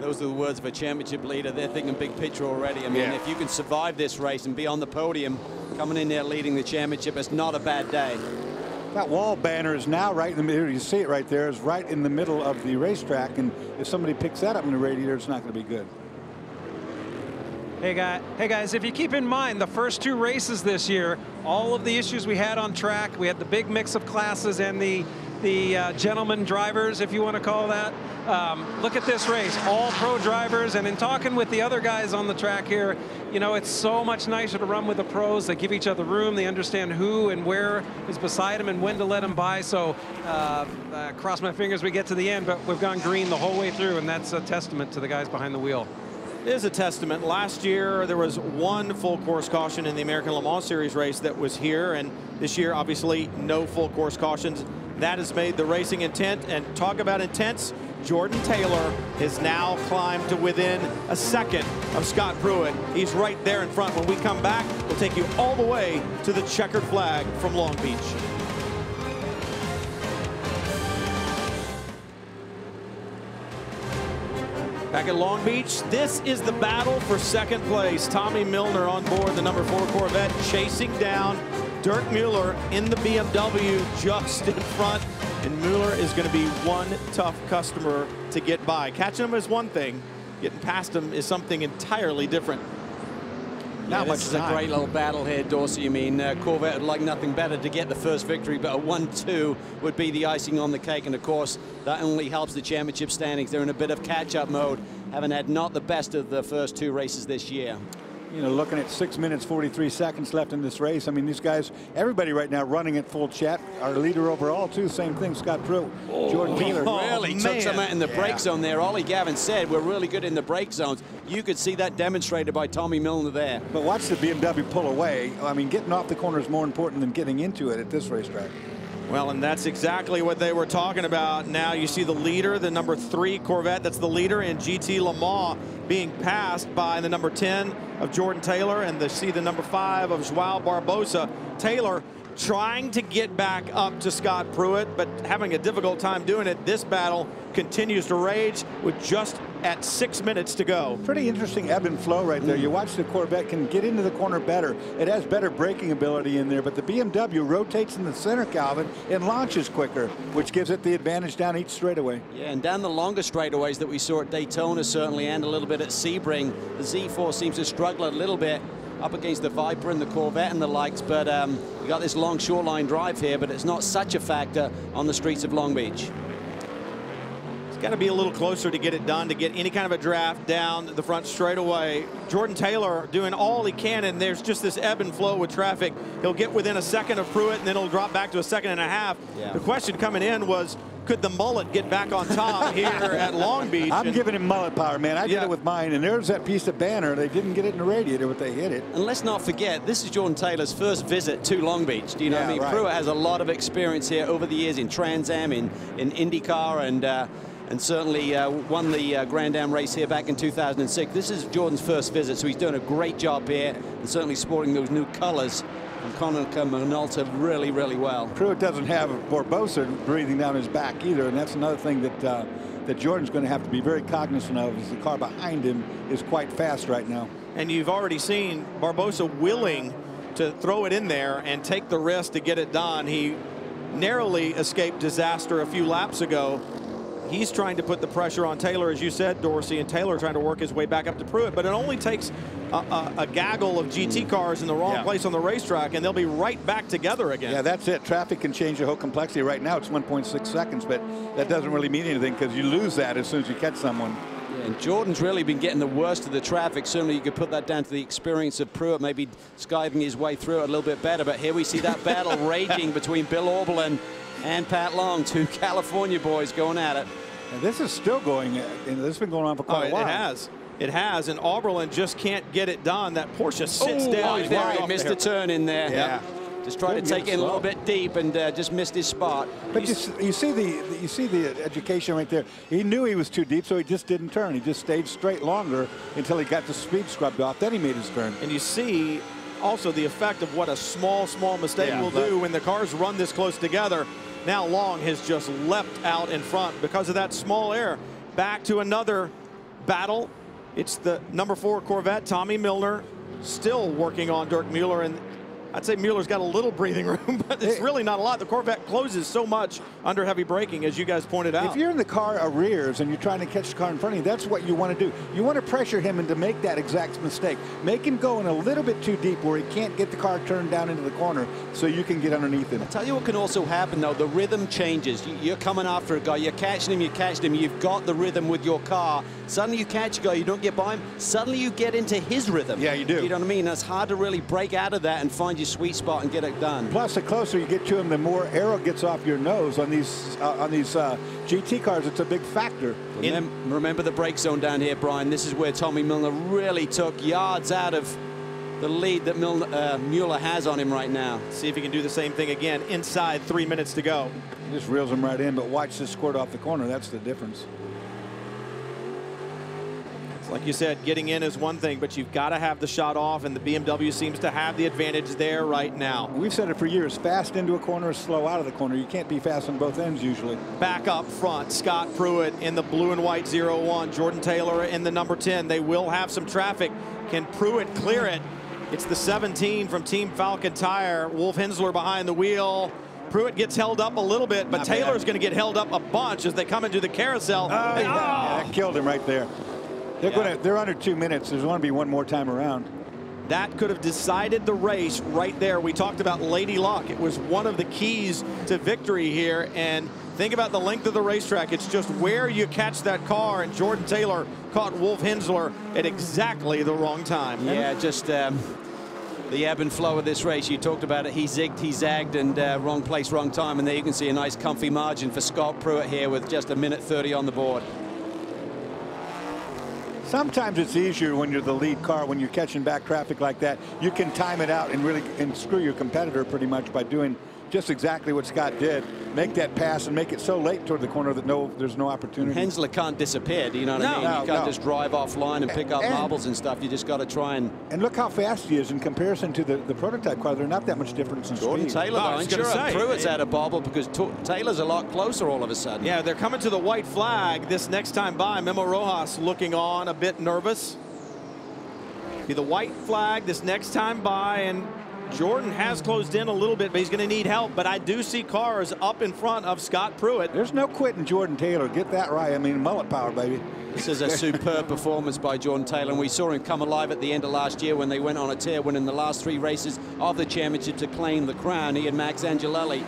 S17: Those are the words of a championship leader. They're thinking big picture already. I mean, if you can survive this race and be on the podium, coming in there leading the championship, it's not a bad day.
S4: That wall banner is now right in the middle. You see it right there. Is right in the middle of the racetrack, and if somebody picks that up in the radiator, it's not going to be good.
S7: Hey guys, if you keep in mind the first 2 races this year, all of the issues we had on track, we had the big mix of classes and the gentleman drivers, if you want to call that. Look at this race, all pro drivers, and in talking with the other guys on the track here, you know, it's so much nicer to run with the pros. They give each other room, they understand who and where is beside them and when to let them by. So cross my fingers we get to the end, but we've gone green the whole way through, and that's a testament to the guys behind the wheel.
S1: It is a testament. Last year there was one full course caution in the American Le Mans Series race that was here, and this year obviously no full course cautions. That has made the racing intent, and talk about intense. Jordan Taylor has now climbed to within a second of Scott Pruitt. He's right there in front. When we come back, we'll take you all the way to the checkered flag from Long Beach. Back at Long Beach, this is the battle for second place. Tommy Milner on board the number 4 Corvette, chasing down Dirk Mueller in the BMW just in front. And Mueller is going to be one tough customer to get by. Catching him is one thing. Getting past him is something entirely different.
S17: Yeah, this is a great little battle here, Dorsey. I mean, Corvette would like nothing better to get the first victory, but a 1-2 would be the icing on the cake. And of course, that only helps the championship standings. They're in a bit of catch-up mode, having had not the best of the first 2 races this year.
S4: You know, looking at 6 minutes, 43 seconds left in this race. I mean, these guys, everybody right now running at full chat. Our leader overall, too, same thing, Scott Pruitt. Jordan Taylor.
S17: Really took some out in the brake zone there. Ollie Gavin said we're really good in the brake zones. You could see that demonstrated by Tommy Milner there.
S4: But watch the BMW pull away. I mean, getting off the corner is more important than getting into it at this racetrack.
S1: Well, and that's exactly what they were talking about. Now you see the leader, the number 3 Corvette, that's the leader in GT Le Mans, being passed by the number 10 of Jordan Taylor, and they see the number 5 of Joao Barbosa. Taylor trying to get back up to Scott Pruitt, but having a difficult time doing it. This battle continues to rage with just at 6 minutes to go.
S4: Pretty interesting ebb and flow right there. You watch the Corvette can get into the corner better. It has better braking ability in there, but the BMW rotates in the center, Calvin, and launches quicker, which gives it the advantage down each straightaway.
S17: Yeah, and down the longer straightaways that we saw at Daytona certainly, and a little bit at Sebring, the Z4 seems to struggle a little bit up against the Viper and the Corvette and the likes, but we got this long shoreline drive here, but it's not such a factor on the streets of Long Beach.
S1: Got to be a little closer to get it done, to get any kind of a draft down the front straightaway. Jordan Taylor doing all he can, and there's just this ebb and flow with traffic. He'll get within a second of Pruitt, and then he'll drop back to a second and a half. Yeah. The question coming in was, could the mullet get back on top here at Long Beach?
S4: I'm giving him mullet power, man. I did it with mine, and there's that piece of banner. They didn't get it in the radiator, but they hit it.
S17: And let's not forget, this is Jordan Taylor's first visit to Long Beach. Do you know what I mean? Right. Pruitt has a lot of experience here over the years in Trans Am, in IndyCar, and certainly won the Grand Am race here back in 2006. This is Jordan's first visit, so he's doing a great job here, and certainly sporting those new colors from Konica Minolta really, really well.
S4: Pruitt doesn't have Barbosa breathing down his back either, and that's another thing that Jordan's going to have to be very cognizant of, as the car behind him is quite fast right now.
S1: And you've already seen Barbosa willing to throw it in there and take the risk to get it done. He narrowly escaped disaster a few laps ago. He's trying to put the pressure on Taylor, as you said, Dorsey, and Taylor trying to work his way back up to Pruitt. But it only takes a gaggle of GT cars in the wrong place on the racetrack, and they'll be right back together again.
S4: Yeah, that's it. Traffic can change the whole complexity. Right now, it's 1.6 seconds, but that doesn't really mean anything because you lose that as soon as you catch someone.
S17: Yeah, and Jordan's really been getting the worst of the traffic. Certainly, you could put that down to the experience of Pruitt, maybe skiving his way through it a little bit better. But here we see that battle raging between Bill Auberlen and Pat Long, 2 California boys going at it.
S4: And this is still going, and this has been going on for quite a while.
S1: It has. It has, and Auberlen just can't get it done. That Porsche sits down.
S17: He missed a turn in there. Yeah. Just tried to take it a little bit deep and just missed his spot.
S4: But you see the education right there. He knew he was too deep, so he just didn't turn. He just stayed straight longer until he got the speed scrubbed off. Then he made his turn.
S1: And you see also the effect of what a small mistake will do when the cars run this close together. Now Long has just leapt out in front because of that small error. Back to another battle. It's the number 4 Corvette, Tommy Milner, still working on Dirk Mueller, and I'd say Mueller's got a little breathing room, but it's really not a lot. The Corvette closes so much under heavy braking, as you guys pointed out.
S4: If you're in the car arrears and you're trying to catch the car in front of you, that's what you want to do. You want to pressure him into make that exact mistake. Make him go in a little bit too deep where he can't get the car turned down into the corner so you can get underneath him.
S17: I'll tell you what can also happen, though. The rhythm changes. You're coming after a guy. You're catching him. You've got the rhythm with your car. Suddenly you catch a guy. You don't get by him. Suddenly you get into his rhythm.
S4: Yeah, you do.
S17: You know what I mean? It's hard to really break out of that and find your sweet spot and get it done.
S4: Plus, the closer you get to him, the more aero gets off your nose on these GT cars. It's a big factor.
S17: Remember the brake zone down here, Brian. This is where Tommy Milner really took yards out of the lead that Mueller has on him right now.
S1: See if he can do the same thing again inside 3 minutes to go.
S4: He just reels him right in, but watch this squirt off the corner. That's the difference.
S1: Like you said, getting in is one thing, but you've got to have the shot off, and the BMW seems to have the advantage there right now.
S4: We've said it for years, fast into a corner, slow out of the corner. You can't be fast on both ends usually.
S1: Back up front, Scott Pruitt in the blue and white 01, Jordan Taylor in the number 10. They will have some traffic. Can Pruitt clear it? It's the 17 from Team Falcon Tire. Wolf Hensler behind the wheel. Pruitt gets held up a little bit, but Taylor's going to get held up a bunch as they come into the carousel.
S4: Yeah, that killed him right there. They're under 2 minutes. There's going to be one more time around.
S1: That could have decided the race right there. We talked about Lady Luck. It was one of the keys to victory here. And think about the length of the racetrack. It's just where you catch that car. And Jordan Taylor caught Wolf Hensler at exactly the wrong time.
S17: Yeah, just the ebb and flow of this race. You talked about it. He zigged, he zagged, and wrong place, wrong time. And there you can see a nice comfy margin for Scott Pruitt here with just 1:30 on the board.
S4: Sometimes it's easier when you're the lead car, when you're catching back traffic like that. You can time it out and really screw your competitor pretty much by doing just exactly what Scott did. Make that pass and make it so late toward the corner that there's no opportunity.
S17: Hensler can't disappear, do you know what I mean? You can't just drive offline and pick up marbles and stuff. You just got to try and...
S4: And look how fast he is in comparison to the prototype car. They're not that much difference in
S17: Jordan
S4: speed.
S17: Taylor, I'm sure Pruitt's had a bobble because Taylor's a lot closer all of a sudden.
S1: Yeah, they're coming to the white flag this next time by. Memo Rojas looking on a bit nervous. Be the white flag this next time by, and Jordan has closed in a little bit, but he's going to need help. But I do see cars up in front of Scott Pruitt.
S4: There's no quitting Jordan Taylor. Get that right. I mean, mullet power, baby.
S17: This is a superb performance by Jordan Taylor, and we saw him come alive at the end of last year when they went on a tear, winning the last 3 races of the championship to claim the crown. He and Max Angelelli.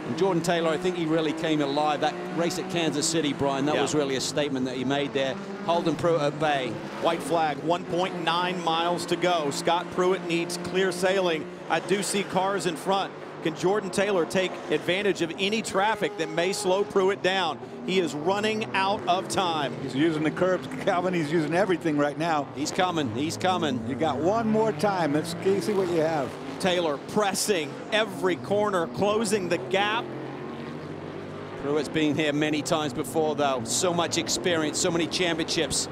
S17: And Jordan Taylor, I think he really came alive. That race at Kansas City, Brian, that was really a statement that he made there. Holding Pruitt at bay.
S1: White flag, 1.9 miles to go. Scott Pruitt needs clear sailing. I do see cars in front. Can Jordan Taylor take advantage of any traffic that may slow Pruitt down? He is running out of time.
S4: He's using the curbs, Calvin. He's using everything right now.
S17: He's coming. He's coming.
S4: You got one more time. Let's see what you have.
S1: Taylor pressing every corner, closing the gap.
S17: Pruitt's been here many times before, though. So much experience, so many championships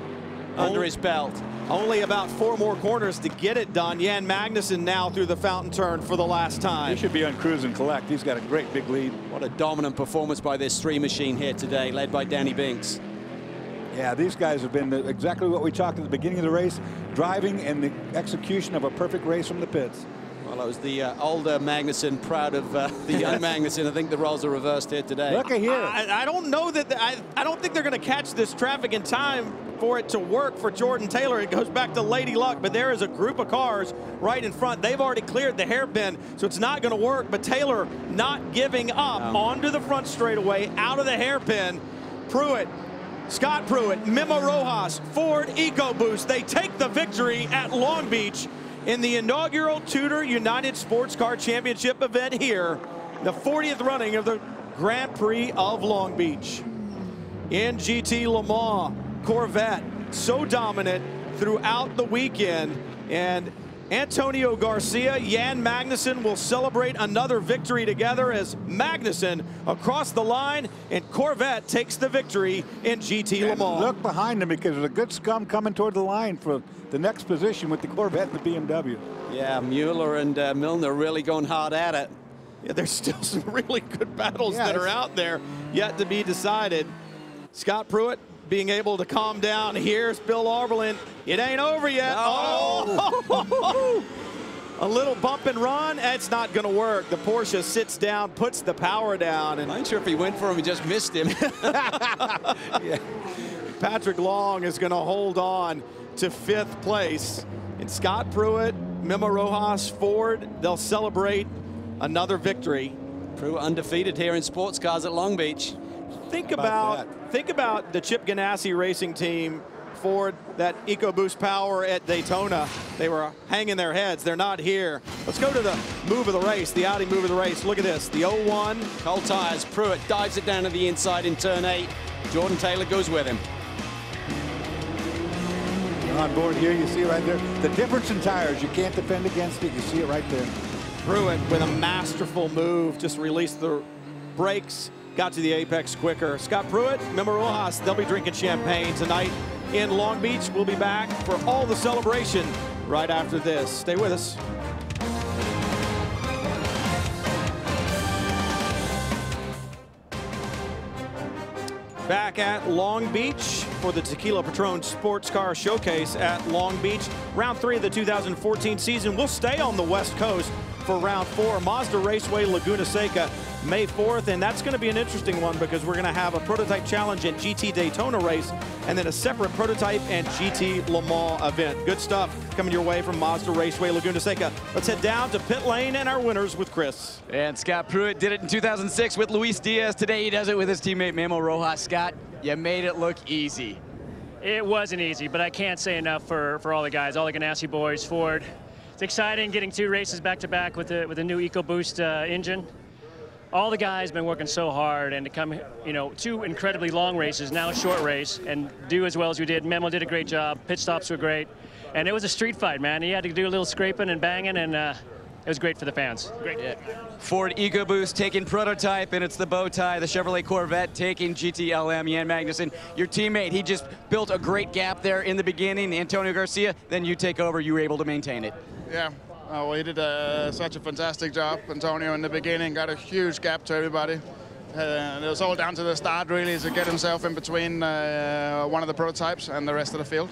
S17: under his belt.
S1: Only about 4 more corners to get it done. Jan Magnussen now through the fountain turn for the last time.
S4: He should be on cruise and collect. He's got a great big lead.
S17: What a dominant performance by this 3 machine here today, led by Danny Binks.
S4: Yeah, these guys have been exactly what we talked at the beginning of the race, driving and the execution of a perfect race from the pits.
S17: Well, it was the older Magnussen proud of the young Magnussen. I think the roles are reversed here today.
S4: Look at here.
S1: I don't know that I don't think they're going to catch this traffic in time for it to work for Jordan Taylor. It goes back to Lady Luck, but there is a group of cars right in front. They've already cleared the hairpin, so it's not going to work. But Taylor not giving up onto the front straightaway, out of the hairpin. Pruitt, Scott Pruitt, Memo Rojas, Ford EcoBoost. They take the victory at Long Beach in the inaugural Tudor United Sports Car Championship event here, the 40th running of the Grand Prix of Long Beach. In GT Le Mans, Corvette so dominant throughout the weekend, and Antonio Garcia, Jan Magnussen will celebrate another victory together as Magnussen across the line and Corvette takes the victory in GT Le Mans.
S4: Look behind them because there's a good scum coming toward the line for the next position with the Corvette and the BMW.
S17: Yeah, Mueller and Milner really going hard at it.
S1: Yeah, there's still some really good battles that are out there yet to be decided. Scott Pruitt being able to calm down. Here's Bill Auberlen. It ain't over yet.
S17: No.
S1: Oh! A little bump and run, it's not going to work. The Porsche sits down, puts the power down. And
S5: I'm not sure if he went for him, he just missed him.
S1: yeah. Patrick Long is going to hold on to 5th place. And Scott Pruitt, Memo Rojas, Ford, they'll celebrate another victory.
S5: Pruitt undefeated here in sports cars at Long Beach.
S1: Think about the Chip Ganassi racing team, Ford, that EcoBoost power at Daytona. They were hanging their heads. They're not here. Let's go to the move of the race, the Audi move of the race. Look at this, the 01.
S5: Cold tires, Pruitt dives it down to the inside in turn 8. Jordan Taylor goes with him.
S4: On board here, you see right there, the difference in tires. You can't defend against it. You see it right there.
S1: Pruitt with a masterful move, just released the brakes, got to the apex quicker. Scott Pruitt, Memo Rojas, they'll be drinking champagne tonight in Long Beach. We'll be back for all the celebration right after this. Stay with us. Back at Long Beach for the Tequila Patrón Sports Car Showcase at Long Beach. Round 3 of the 2014 season. We'll stay on the West Coast for round 4. Mazda Raceway, Laguna Seca, May 4th. And that's going to be an interesting one because we're going to have a prototype challenge and GT Daytona race and then a separate prototype and GT Le Mans event. Good stuff coming your way from Mazda Raceway, Laguna Seca. Let's head down to pit lane and our winners with Chris.
S5: And Scott Pruitt did it in 2006 with Luis Diaz. Today he does it with his teammate Memo Rojas. Scott, you made it look easy.
S6: It wasn't easy, but I can't say enough for all the guys, all the Ganassi boys, Ford. It's exciting getting 2 races back-to-back with a new EcoBoost engine. All the guys have been working so hard, and to come, 2 incredibly long races, now a short race, and do as well as we did. Memo did a great job. Pit stops were great. And it was a street fight, man. He had to do a little scraping and banging, and it was great for the fans. Great.
S5: Yeah. Ford EcoBoost taking prototype, and it's the bow tie. The Chevrolet Corvette taking GTLM. Jan Magnussen, your teammate, he just built a great gap there in the beginning. Antonio Garcia, then you take over. You were able to maintain it.
S8: Yeah, well, he did such a fantastic job. Antonio in the beginning got a huge gap to everybody. And it was all down to the start, really, to get himself in between one of the prototypes and the rest of the field.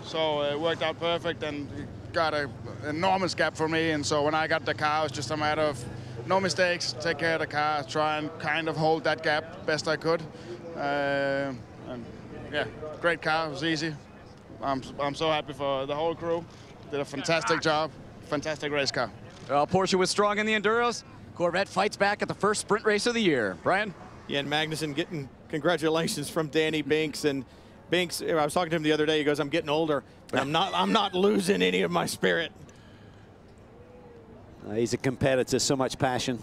S8: So it worked out perfect, and he got an enormous gap for me. And so when I got the car, it was just a matter of no mistakes, take care of the car, try and kind of hold that gap best I could. And yeah, great car, it was easy. I'm so happy for the whole crew. Did a fantastic job, fantastic race car.
S5: Well, Porsche was strong in the Enduros. Corvette fights back at the first sprint race of the year. Brian?
S1: Yeah, and Magnussen getting congratulations from Danny Binks. And Binks, I was talking to him the other day, he goes, I'm getting older, but I'm not losing any of my spirit.
S17: He's a competitor, so much passion.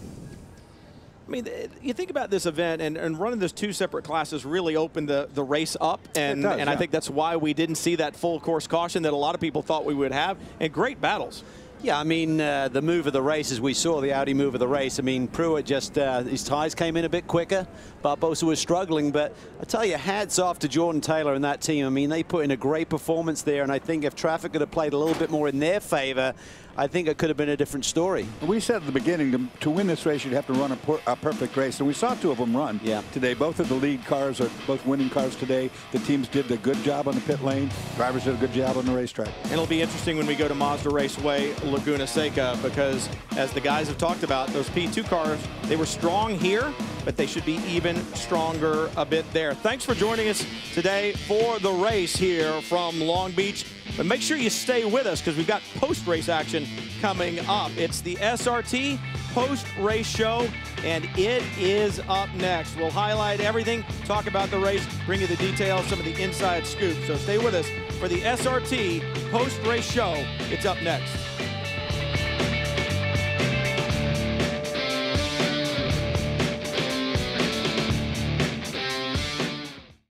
S1: I mean, you think about this event, and running those 2 separate classes really opened the race up, and I think that's why we didn't see that full course caution that a lot of people thought we would have, and great battles.
S17: Yeah, I mean, the move of the race, as we saw, the Audi move of the race, I mean, Pruitt just, his tires came in a bit quicker. Barbosa was struggling, but I tell you, hats off to Jordan Taylor and that team. I mean, they put in a great performance there, and I think if traffic could have played a little bit more in their favor, I think it could have been a different story.
S4: We said at the beginning, to win this race, you'd have to run a perfect race, and we saw 2 of them run today. Both of the lead cars are both winning cars today. The teams did a good job on the pit lane. Drivers did a good job on the racetrack.
S1: And it'll be interesting when we go to Mazda Raceway, Laguna Seca, because as the guys have talked about, those P2 cars, they were strong here, but they should be even stronger a bit there. Thanks for joining us today for the race here from Long Beach. But make sure you stay with us because we've got post-race action coming up. It's the SRT post-race show, and it is up next. We'll highlight everything, talk about the race, bring you the details, some of the inside scoop. So stay with us for the SRT post-race show. It's up next.